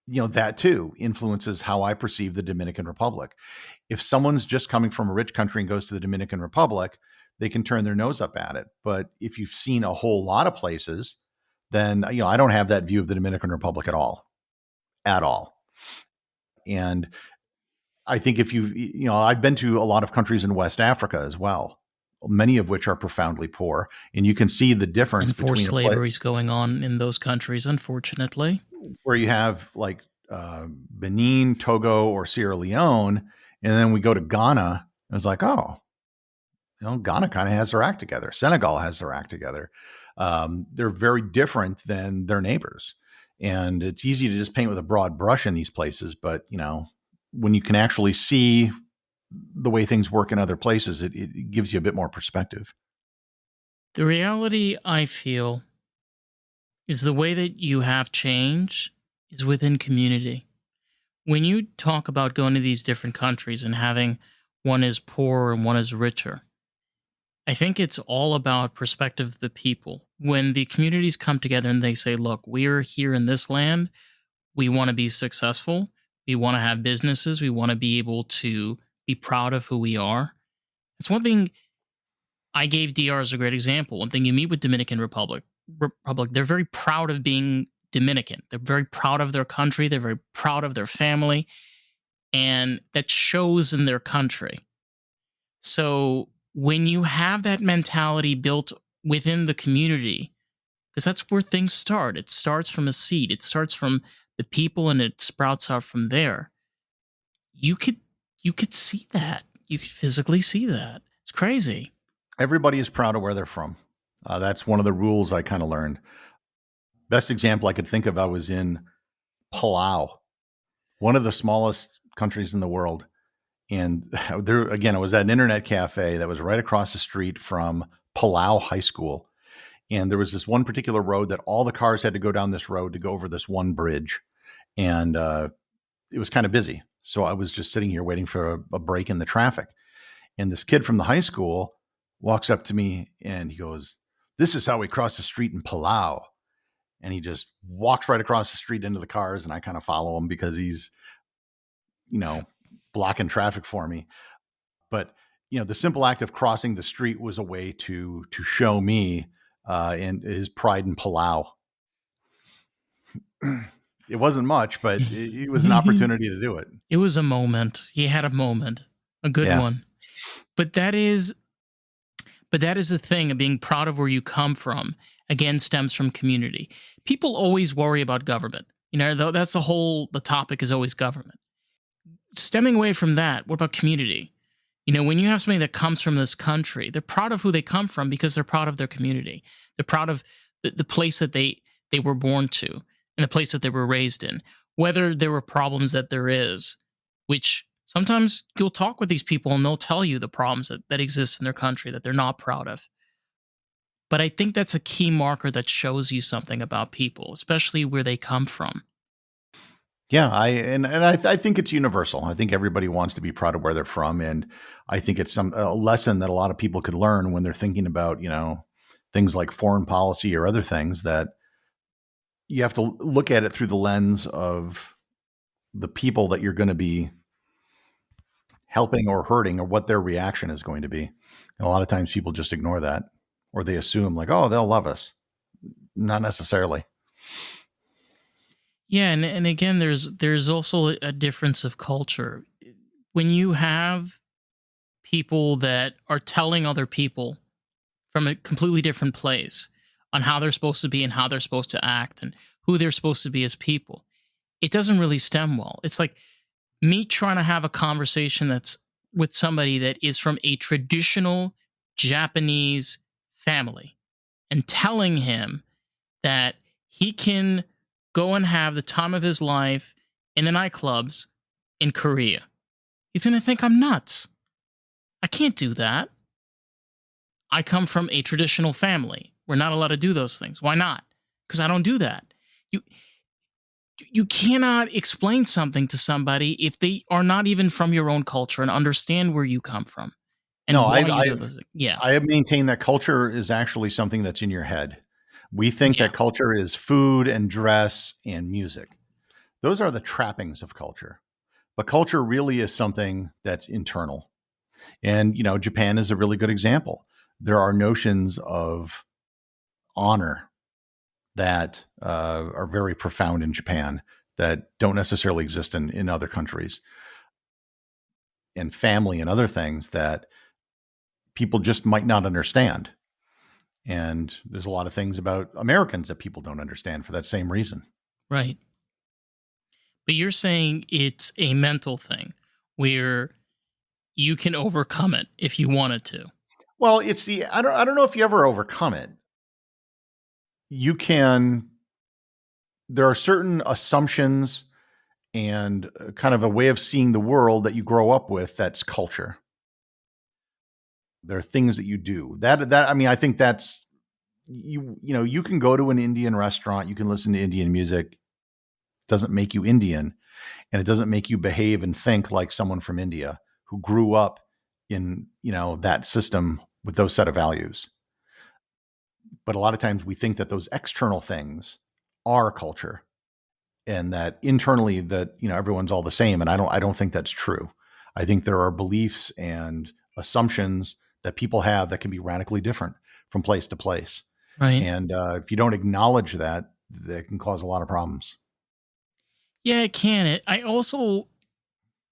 that too influences how I perceive the Dominican Republic. If someone's just coming from a rich country and goes to the Dominican Republic, they can turn their nose up at it. But if you've seen a whole lot of places, then I don't have that view of the Dominican Republic at all. And I think if I've been to a lot of countries in West Africa as well, many of which are profoundly poor, and you can see the difference
And forced
between a place
slavery is going on in those countries, unfortunately.
where you have like Benin, Togo, or Sierra Leone, and then we go to Ghana. It's like, oh, Ghana kind of has their act together. Senegal has their act together. They're very different than their neighbors, and it's easy to just paint with a broad brush in these places. But when you can actually see the way things work in other places, it gives you a bit more perspective.
The reality I feel is the way that you have change is within community. When you talk about going to these different countries and having one is poorer and one is richer, I think it's all about perspective of the people. When the communities come together and they say, look, we're here in this land, we want to be successful, we want to have businesses, we want to be able to be proud of who we are. It's one thing I gave DR as a great example. One thing you meet with Dominican Republic, they're very proud of being Dominican. They're very proud of their country. They're very proud of their family, and that shows in their country. So when you have that mentality built within the community, because that's where things start. It starts from a seed. It starts from the people, and it sprouts out from there. You could you could see that. You could physically see that. It's crazy.
Everybody is proud of where they're from. That's one of the rules I kind of learned. Best example I could think of, I was in Palau, one of the smallest countries in the world. And there again, it was at an internet cafe that was right across the street from Palau High School. And there was this one particular road that all the cars had to go down this road to go over this one bridge. And it was kind of busy. So I was just sitting here waiting for a break in the traffic. And this kid from the high school walks up to me and he goes, "This is how we cross the street in Palau." And he just walks right across the street into the cars. And I kind of follow him because he's, you know, blocking traffic for me. But, the simple act of crossing the street was a way to show me and his pride in Palau. It wasn't much, but it was an
It
opportunity to do it.
was a moment. He had a moment, a good
Yeah.
one. But that is But that is the thing of being proud of where you come from. Again, stems from community. People always worry about government. That's the topic is always government. Stemming away from that, what about community? When you have somebody that comes from this country, they're proud of who they come from because they're proud of their community. They're proud of the place that they were born to and the place that they were raised in. Whether there were problems that there is, which sometimes you'll talk with these people and they'll tell you the problems that exist in their country that they're not proud of. But I think that's a key marker that shows you something about people, especially where they come from.
Yeah, I think it's universal. I think everybody wants to be proud of where they're from, and I think it's a lesson that a lot of people could learn when they're thinking about things like foreign policy or other things, that you have to look at it through the lens of the people that you're going to be helping or hurting, or what their reaction is going to be. And a lot of times people just ignore that, or they assume like, oh, they'll love us. Not necessarily.
Yeah, and again, there's also a difference of culture. When you have people that are telling other people from a completely different place on how they're supposed to be and how they're supposed to act and who they're supposed to be as people, it doesn't really stem well. It's like me trying to have a conversation that's with somebody that is from a traditional Japanese family and telling him that he can go and have the time of his life in the nightclubs in Korea. He's going to think I'm nuts. I can't do that. I come from a traditional family. We're not allowed to do those things. Why not? Because I don't do that. You you cannot explain something to somebody if they are not even from your own culture and understand where you come from
No,
and why you do this. Yeah.
I have maintained that culture is actually something that's in your head. We think
Yeah.
that culture is food and dress and music. Those are the trappings of culture. But culture really is something that's internal. And, Japan is a really good example. There are notions of honor that are very profound in Japan that don't necessarily exist in other countries, and family and other things that people just might not understand. And there's a lot of things about Americans that people don't understand for that same reason.
Right. But you're saying it's a mental thing where you can overcome it if you wanted to.
Well, I don't know if you ever overcome it. You can There are certain assumptions and kind of a way of seeing the world that you grow up with, that's culture. There are things that you do. I think that's you can go to an Indian restaurant, you can listen to Indian music. It doesn't make you Indian, and it doesn't make you behave and think like someone from India who grew up in, that system with those set of values. But a lot of times we think that those external things are culture, and that internally that, everyone's all the same, and I don't think that's true. I think there are beliefs and assumptions that people have that can be radically different from place to place.
Right.
And if you don't acknowledge that, that can cause a lot of problems.
Yeah, it can. I also,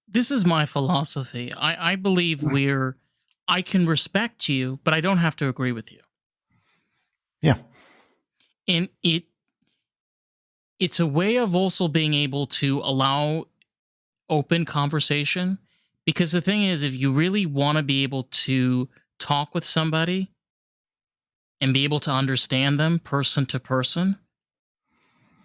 this is my philosophy. I believe I can respect you, but I don't have to agree with you.
Yeah.
And it's a way of also being able to allow open conversation, because the thing is, if you really want to be able to talk with somebody and be able to understand them person to person,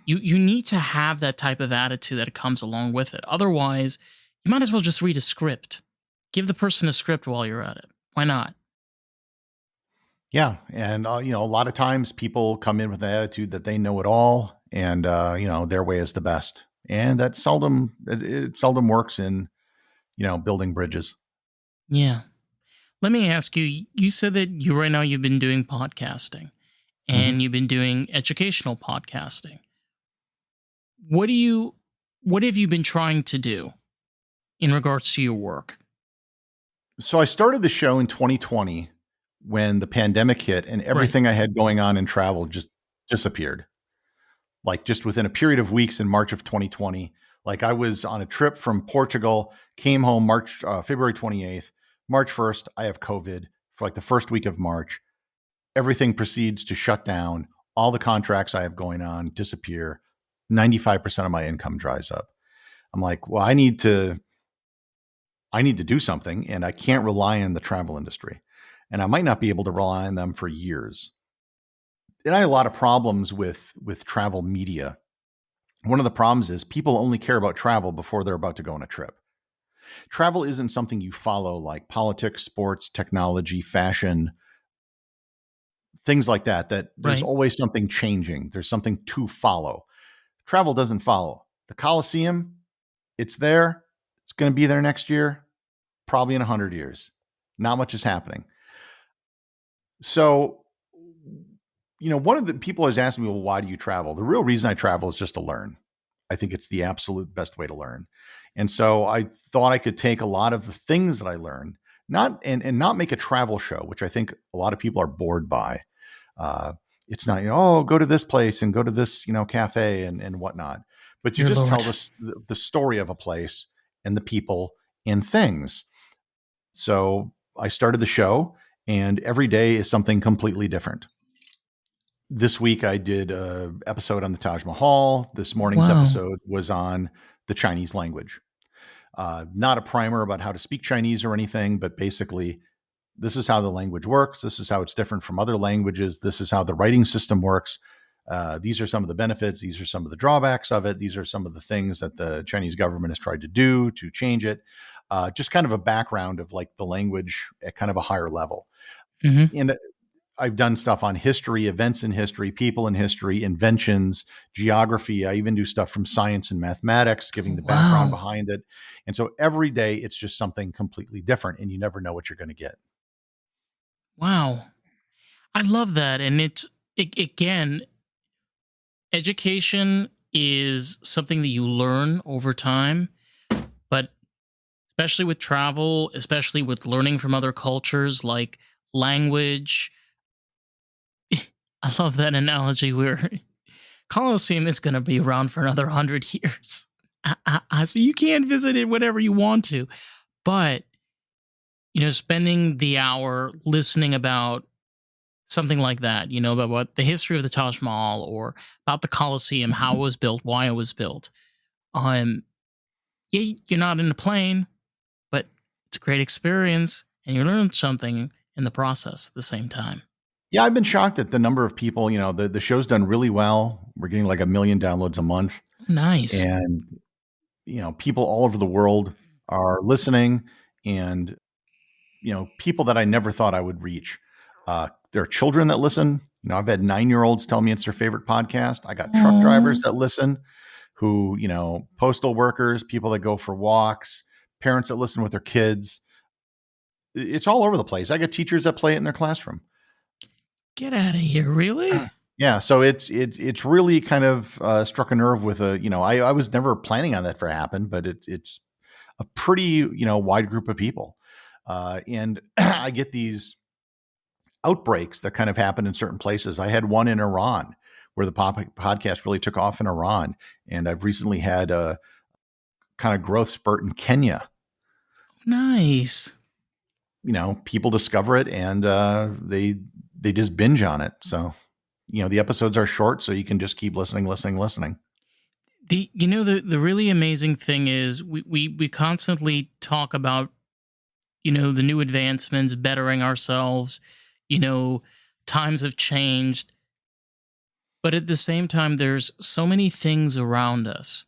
you need to have that type of attitude that comes along with it. Otherwise, you might as well just read a script. Give the person a script while you're at it. Why not?
Yeah. And, a lot of times people come in with an attitude that they know it all, and, their way is the best. And that it seldom works in, building bridges.
Yeah. Let me ask you, you said that right now you've been doing podcasting
Mhm.
and you've been doing educational podcasting. What do you what have you been trying to do in regards to your work?
So I started the show in 2020 when the pandemic hit, and
Right.
everything I had going on in travel just disappeared. like just within a period of weeks in March of 2020. Like I was on a trip from Portugal, came home February 28th, March 1st, I have COVID for like the first week of March. Everything proceeds to shut down. All the contracts I have going on disappear. 95% of my income dries up. I'm like, well, I need to do something, and I can't rely on the travel industry. And I might not be able to rely on them for years. And I had a lot of problems with travel media. One of the problems is people only care about travel before they're about to go on a trip. Travel isn't something you follow like politics, sports, technology, fashion, things like that, that there's
Right.
always something changing. There's something to follow. Travel doesn't follow. The Coliseum, it's there. It's going to be there next year, probably in 100 years. Not much is happening. So, one of the people always ask me, well, why do you travel? The real reason I travel is just to learn. I think it's the absolute best way to learn. And so I thought I could take a lot of the things that I learned, not make a travel show, which I think a lot of people are bored by. Uh, it's not, go to this place and go to this, cafe and whatnot. But you
Dear
just tell
Lord.
the story of a place and the people and things. So I started the show, and every day is something completely different. This week I did a episode on the Taj Mahal. This morning's
Wow.
episode was on the Chinese language. Not a primer about how to speak Chinese or anything, but basically, this is how the language works. This is how it's different from other languages. This is how the writing system works. These are some of the benefits. These are some of the drawbacks of it. These are some of the things that the Chinese government has tried to do to change it. Just kind of a background of like the language at kind of a higher level.
Hmm.
And I've done stuff on history, events in history, people in history, inventions, geography. I even do stuff from science and mathematics, giving the background
Wow.
behind it. And so every day it's just something completely different, and you never know what you're going to get.
Wow. I love that. And again, education is something that you learn over time, but especially with travel, especially with learning from other cultures like language. I love that analogy where Colosseum is going to be around for another 100 years. So you can visit it whenever you want to. But, spending the hour listening about something like that, about what the history of the Taj Mahal or about the Colosseum, how it was built, why it was built. Um, yeah, you're not in a plane, but it's a great experience and you learn something in the process at the same time.
Yeah, I've been shocked at the number of people. The show's done really well. We're getting like 1 million downloads a month,
Nice.
and people all over the world are listening, and people that I never thought I would reach. There are children that listen. I've had 9-year-olds tell me it's their favorite podcast. I got truck drivers
Aww.
that listen, who postal workers, people that go for walks, parents that listen with their kids. It's all over the place. I got teachers that play it in their classroom.
Get out of here. Really?
Yeah, so it's really kind of struck a nerve with I was never planning on that for happen, but it's a pretty wide group of people, and I get these outbreaks that kind of happen in certain places. I had one in Iran where the podcast really took off in Iran, and I've recently had a kind of growth spurt in Kenya.
Nice.
People discover it, and they just binge on it. So the episodes are short, so you can just keep listening.
The really amazing thing is we constantly talk about the new advancements, bettering ourselves. You know, times have changed, but at the same time, there's so many things around us.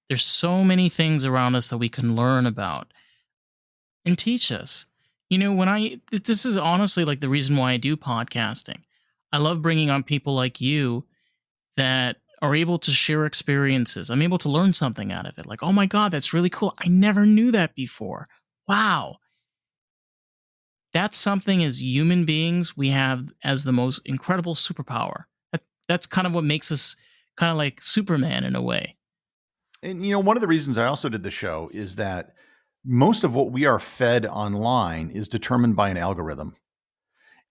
There's so many things around us that we can learn about and teach us. This is honestly like the reason why I do podcasting. I love bringing on people like you that are able to share experiences. I'm able to learn something out of it. Like, oh my God, that's really cool. I never knew that before. Wow. That's something as human beings we have as the most incredible superpower. That's kind of what makes us kind of like Superman in a way.
And one of the reasons I also did the show is that most of what we are fed online is determined by an algorithm.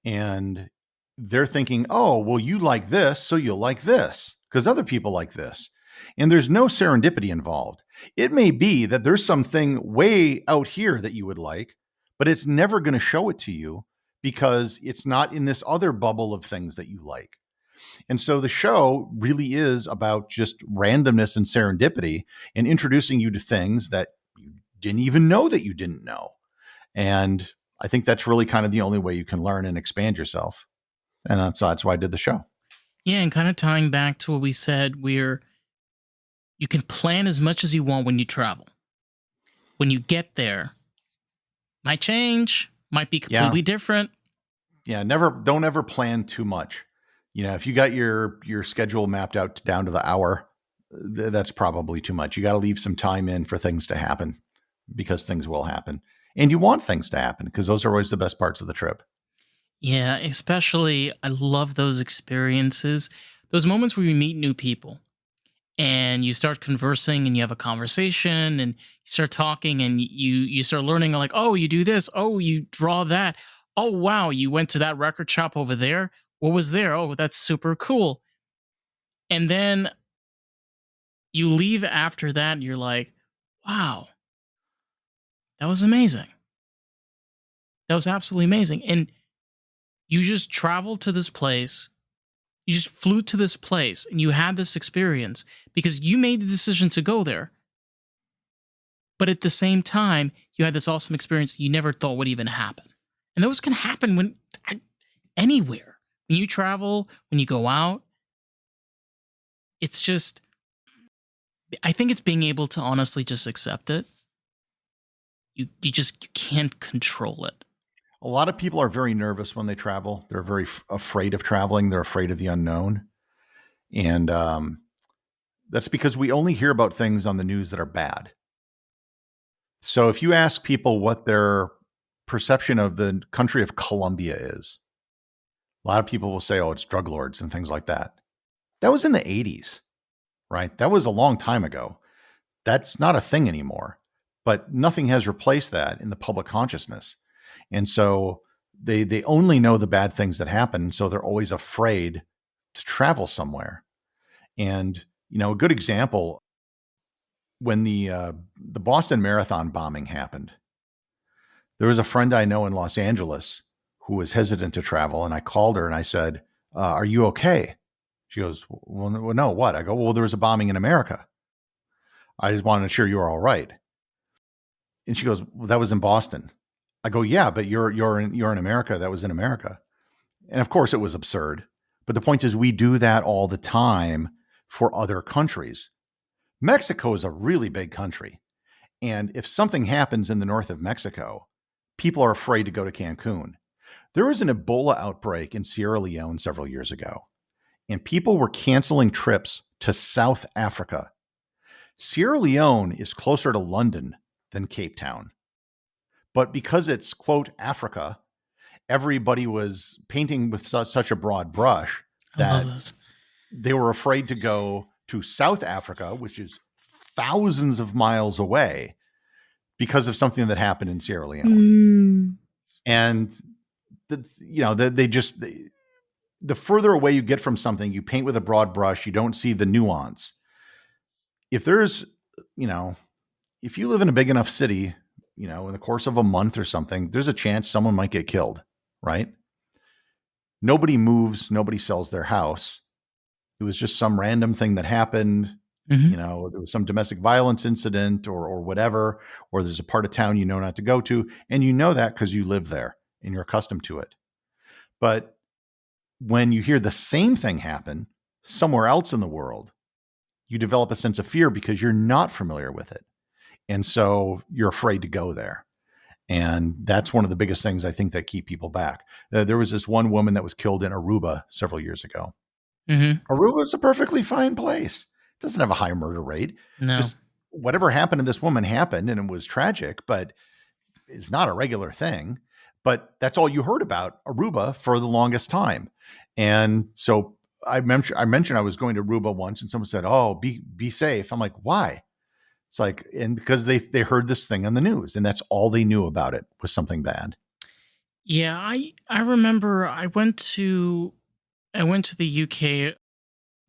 And they're thinking, oh, well, you like this, so you'll like this because other people like this. And there's no serendipity involved. It may be that there's something way out here that you would like, but it's never going to show it to you because it's not in this other bubble of things that you like. And so the show really is about just randomness and serendipity and introducing you to things that you didn't even know that you didn't know. And I think that's really kind of the only way you can learn and expand yourself. And that's why I did the show.
Yeah, and kind of tying back to what we said, where you can plan as much as you want when you travel. When you get there, might change, might be
Yeah.
completely different.
Yeah. Don't ever plan too much. If you got your schedule mapped out down to the hour, that's probably too much. You got to leave some time in for things to happen because things will happen. And you want things to happen because those are always the best parts of the trip.
Yeah, especially I love those experiences, those moments where you meet new people and you start conversing and you have a conversation and you start talking and you start learning like, oh, you do this, oh, you draw that, oh wow, you went to that record shop over there, what was there, oh, that's super cool. And then you leave after that and you're like, wow, that was amazing, that was absolutely amazing. And you just traveled to this place, you just flew to this place and you had this experience because you made the decision to go there. But at the same time, you had this awesome experience you never thought would even happen. And those can happen anywhere. When you travel, when you go out, it's just, I think it's being able to honestly just accept it. You can't control it.
A lot of people are very nervous when they travel. They're very afraid of traveling. They're afraid of the unknown. And that's because we only hear about things on the news that are bad. So if you ask people what their perception of the country of Colombia is, a lot of people will say, oh, it's drug lords and things like that. That was in the 80s, right? That was a long time ago. That's not a thing anymore. But nothing has replaced that in the public consciousness. And so they only know the bad things that happen. So they're always afraid to travel somewhere. And, a good example, when the Boston Marathon bombing happened, there was a friend I know in Los Angeles who was hesitant to travel. And I called her and I said, are you okay? She goes, well, no, what? I go, well, there was a bombing in America. I just wanted to ensure you were all right. And she goes, well, that was in Boston. I go, yeah, but you're in America. That was in America. And of course it was absurd. But the point is we do that all the time for other countries. Mexico is a really big country. And if something happens in the north of Mexico, people are afraid to go to Cancun. There was an Ebola outbreak in Sierra Leone several years ago, and people were canceling trips to South Africa. Sierra Leone is closer to London than Cape Town. But because it's, quote, Africa, everybody was painting with such a broad brush that they were afraid to go to South Africa, which is thousands of miles away, because of something that happened in Sierra Leone. And the further away you get from something, you paint with a broad brush, you don't see the nuance. If there's, if you live in a big enough city, in the course of a month or something, there's a chance someone might get killed, right? Nobody moves, nobody sells their house. It was just some random thing that happened.
Mm-hmm.
There was some domestic violence incident or whatever, or there's a part of town not to go to. And you know that because you live there and you're accustomed to it. But when you hear the same thing happen somewhere else in the world, you develop a sense of fear because you're not familiar with it. And so you're afraid to go there. And that's one of the biggest things I think that keep people back. There was this one woman that was killed in Aruba several years ago.
Mm-hmm.
Aruba is a perfectly fine place. It doesn't have a high murder rate.
No.
Just whatever happened to this woman happened, and it was tragic, but it's not a regular thing. But that's all you heard about Aruba for the longest time. And so I mentioned I was going to Aruba once, and someone said, "Oh, be safe." I'm like, "Why?" It's like, and because they heard this thing on the news, and that's all they knew about it was something bad.
Yeah, I remember I went to the UK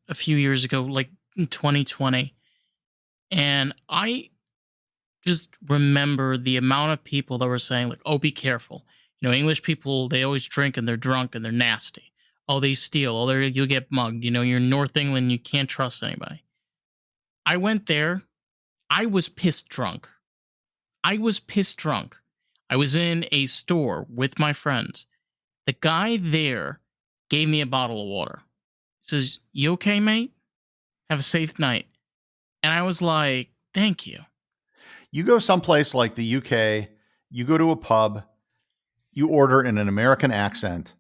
a few years ago, like in 2020, and I just remember the amount of people that were saying like, "Oh, be careful." English people, they always drink and they're drunk and they're nasty. Oh, they steal. Oh, you'll get mugged. You're in North England, you can't trust anybody. I went there. I was pissed drunk. I was pissed drunk. I was in a store with my friends. The guy there gave me a bottle of water. He says, "You okay, mate? Have a safe night." And I was like, "Thank you."
You go someplace like the UK, you go to a pub, you order in an American accent,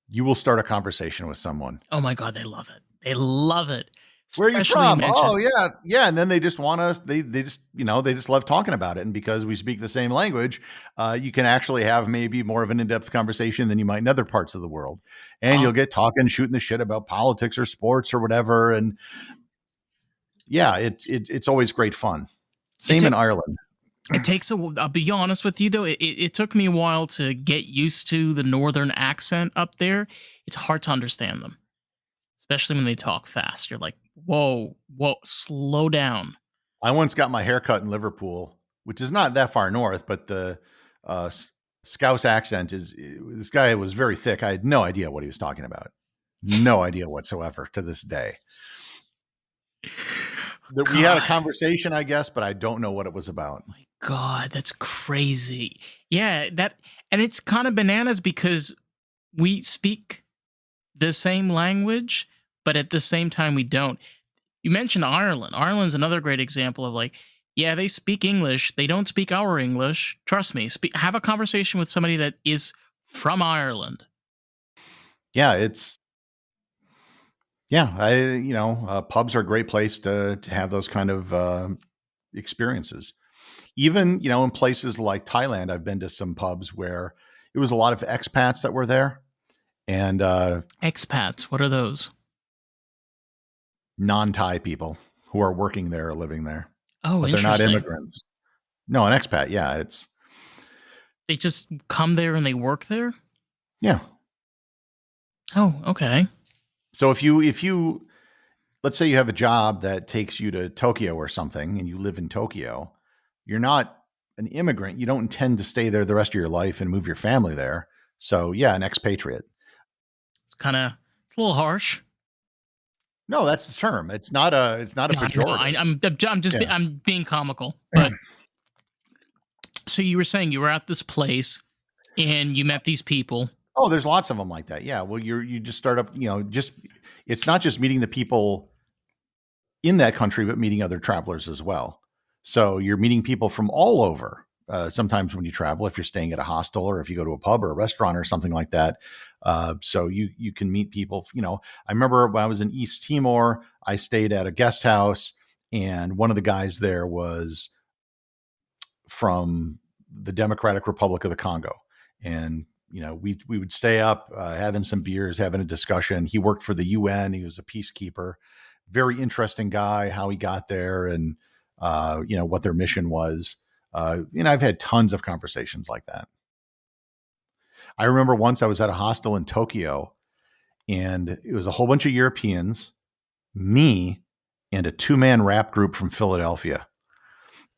you will start a conversation with someone.
Oh my God, they love it. They love it.
Where are you
Especially
from?
mention,
Oh, yeah, yeah. And then they just want us. They just they just love talking about it. And because we speak the same language, you can actually have maybe more of an in depth conversation than you might in other parts of the world. And
uh,
you'll get talking, shooting the shit about politics or sports or whatever. And yeah, it's always great fun.
it,
Same
ta-
in Ireland.
it takes I'll be honest with you though, it took me a while to get used to the northern accent up there. It's hard to understand them, especially when they talk fast. You're like, whoa, whoa, slow down.
I once got my hair cut in Liverpool, which is not that far north, but the uh, Scouse accent is this guy was very thick. I had no idea what he was talking about. No idea whatsoever to this day. That we had a
God,
conversation, I guess, but I don't know what it was about.
my God, that's crazy. Yeah, and it's kind of bananas because we speak the same language, but at the same time we don't. You mentioned Ireland. Ireland's another great example of like, yeah, they speak English. They don't speak our English. Trust me. Have a conversation with somebody that is from Ireland.
Yeah, it's yeah. Pubs are a great place to have those kind of experiences. Even in places like Thailand, I've been to some pubs where it was a lot of expats that were there, and
Expats, what are those?
non-Thai people who are working there or living there,
Oh,
but they're not
interesting.
immigrants. No, an expat. Yeah, it's
They just come there and they work there?
yeah.
Oh, okay.
So if you let's say you have a job that takes you to Tokyo or something, and you live in Tokyo, you're not an immigrant. You don't intend to stay there the rest of your life and move your family there. So yeah, an expatriate.
It's a little harsh.
No, that's the term. It's not a
No, I know.
pejorative.
I'm
Yeah.
I'm being comical. But so you were saying you were at this place and you met these people.
Oh, there's lots of them like that. Yeah. Well, you just start up. Just it's not just meeting the people in that country, but meeting other travelers as well. So you're meeting people from all over. Sometimes when you travel, if you're staying at a hostel or if you go to a pub or a restaurant or something like that, so you can meet people. I remember when I was in East Timor, I stayed at a guest house, and one of the guys there was from the Democratic Republic of the Congo, and we would stay up having some beers, having a discussion. He worked for the UN. He was a peacekeeper. Very interesting guy. How he got there, and what their mission was. I've had tons of conversations like that. I remember once I was at a hostel in Tokyo, and it was a whole bunch of Europeans, me, and a two-man rap group from Philadelphia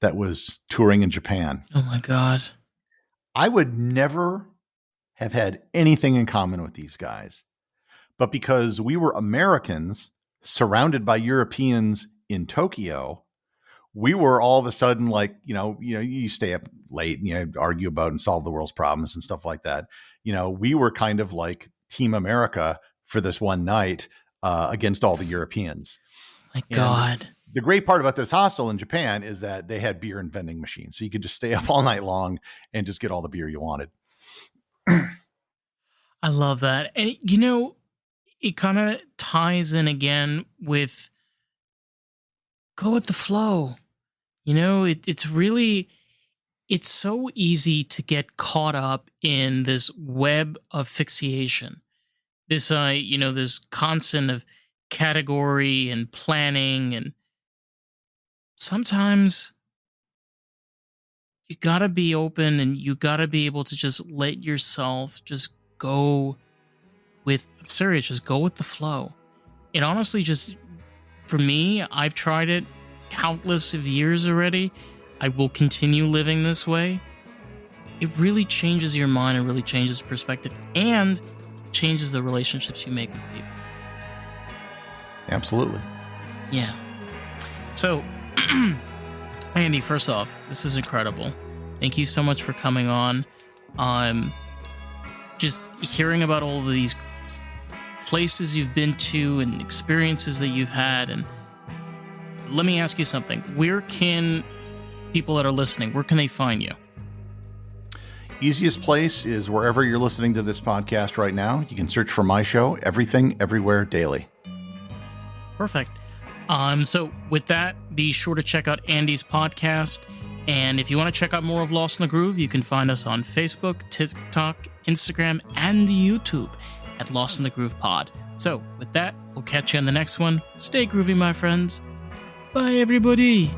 that was touring in Japan.
Oh my God.
I would never have had anything in common with these guys. But because we were Americans surrounded by Europeans in Tokyo, we were all of a sudden like, you stay up late and argue about and solve the world's problems and stuff like that. We were kind of like Team America for this one night against all the Europeans.
My
And
God.
the great part about this hostel in Japan is that they had beer and vending machines. So you could just stay up all night long and just get all the beer you wanted.
I love that. And it kind of ties in again with go with the flow. It's so easy to get caught up in this web of fixation. This constant of category and planning, and sometimes you gotta be open, and you gotta be able to just let yourself just go with, I'm serious, just go with the flow. It honestly just, for me, I've tried it countless of years already. I will continue living this way. It really changes your mind and really changes perspective, and changes the relationships you make with people.
Absolutely.
Yeah. So, Andy, first off, this is incredible. Thank you so much for coming on. Just hearing about all of these places you've been to and experiences that you've had. And let me ask you something. Where can people that are listening, where can they find you?
Easiest place is wherever you're listening to this podcast right now. You can search for my show, Everything, Everywhere, Daily.
Perfect. So with that, be sure to check out Andy's podcast. And if you want to check out more of Lost in the Groove, you can find us on Facebook, TikTok, Instagram, and YouTube at Lost in the Groove Pod. So with that, we'll catch you on the next one. Stay groovy, my friends. Bye, everybody.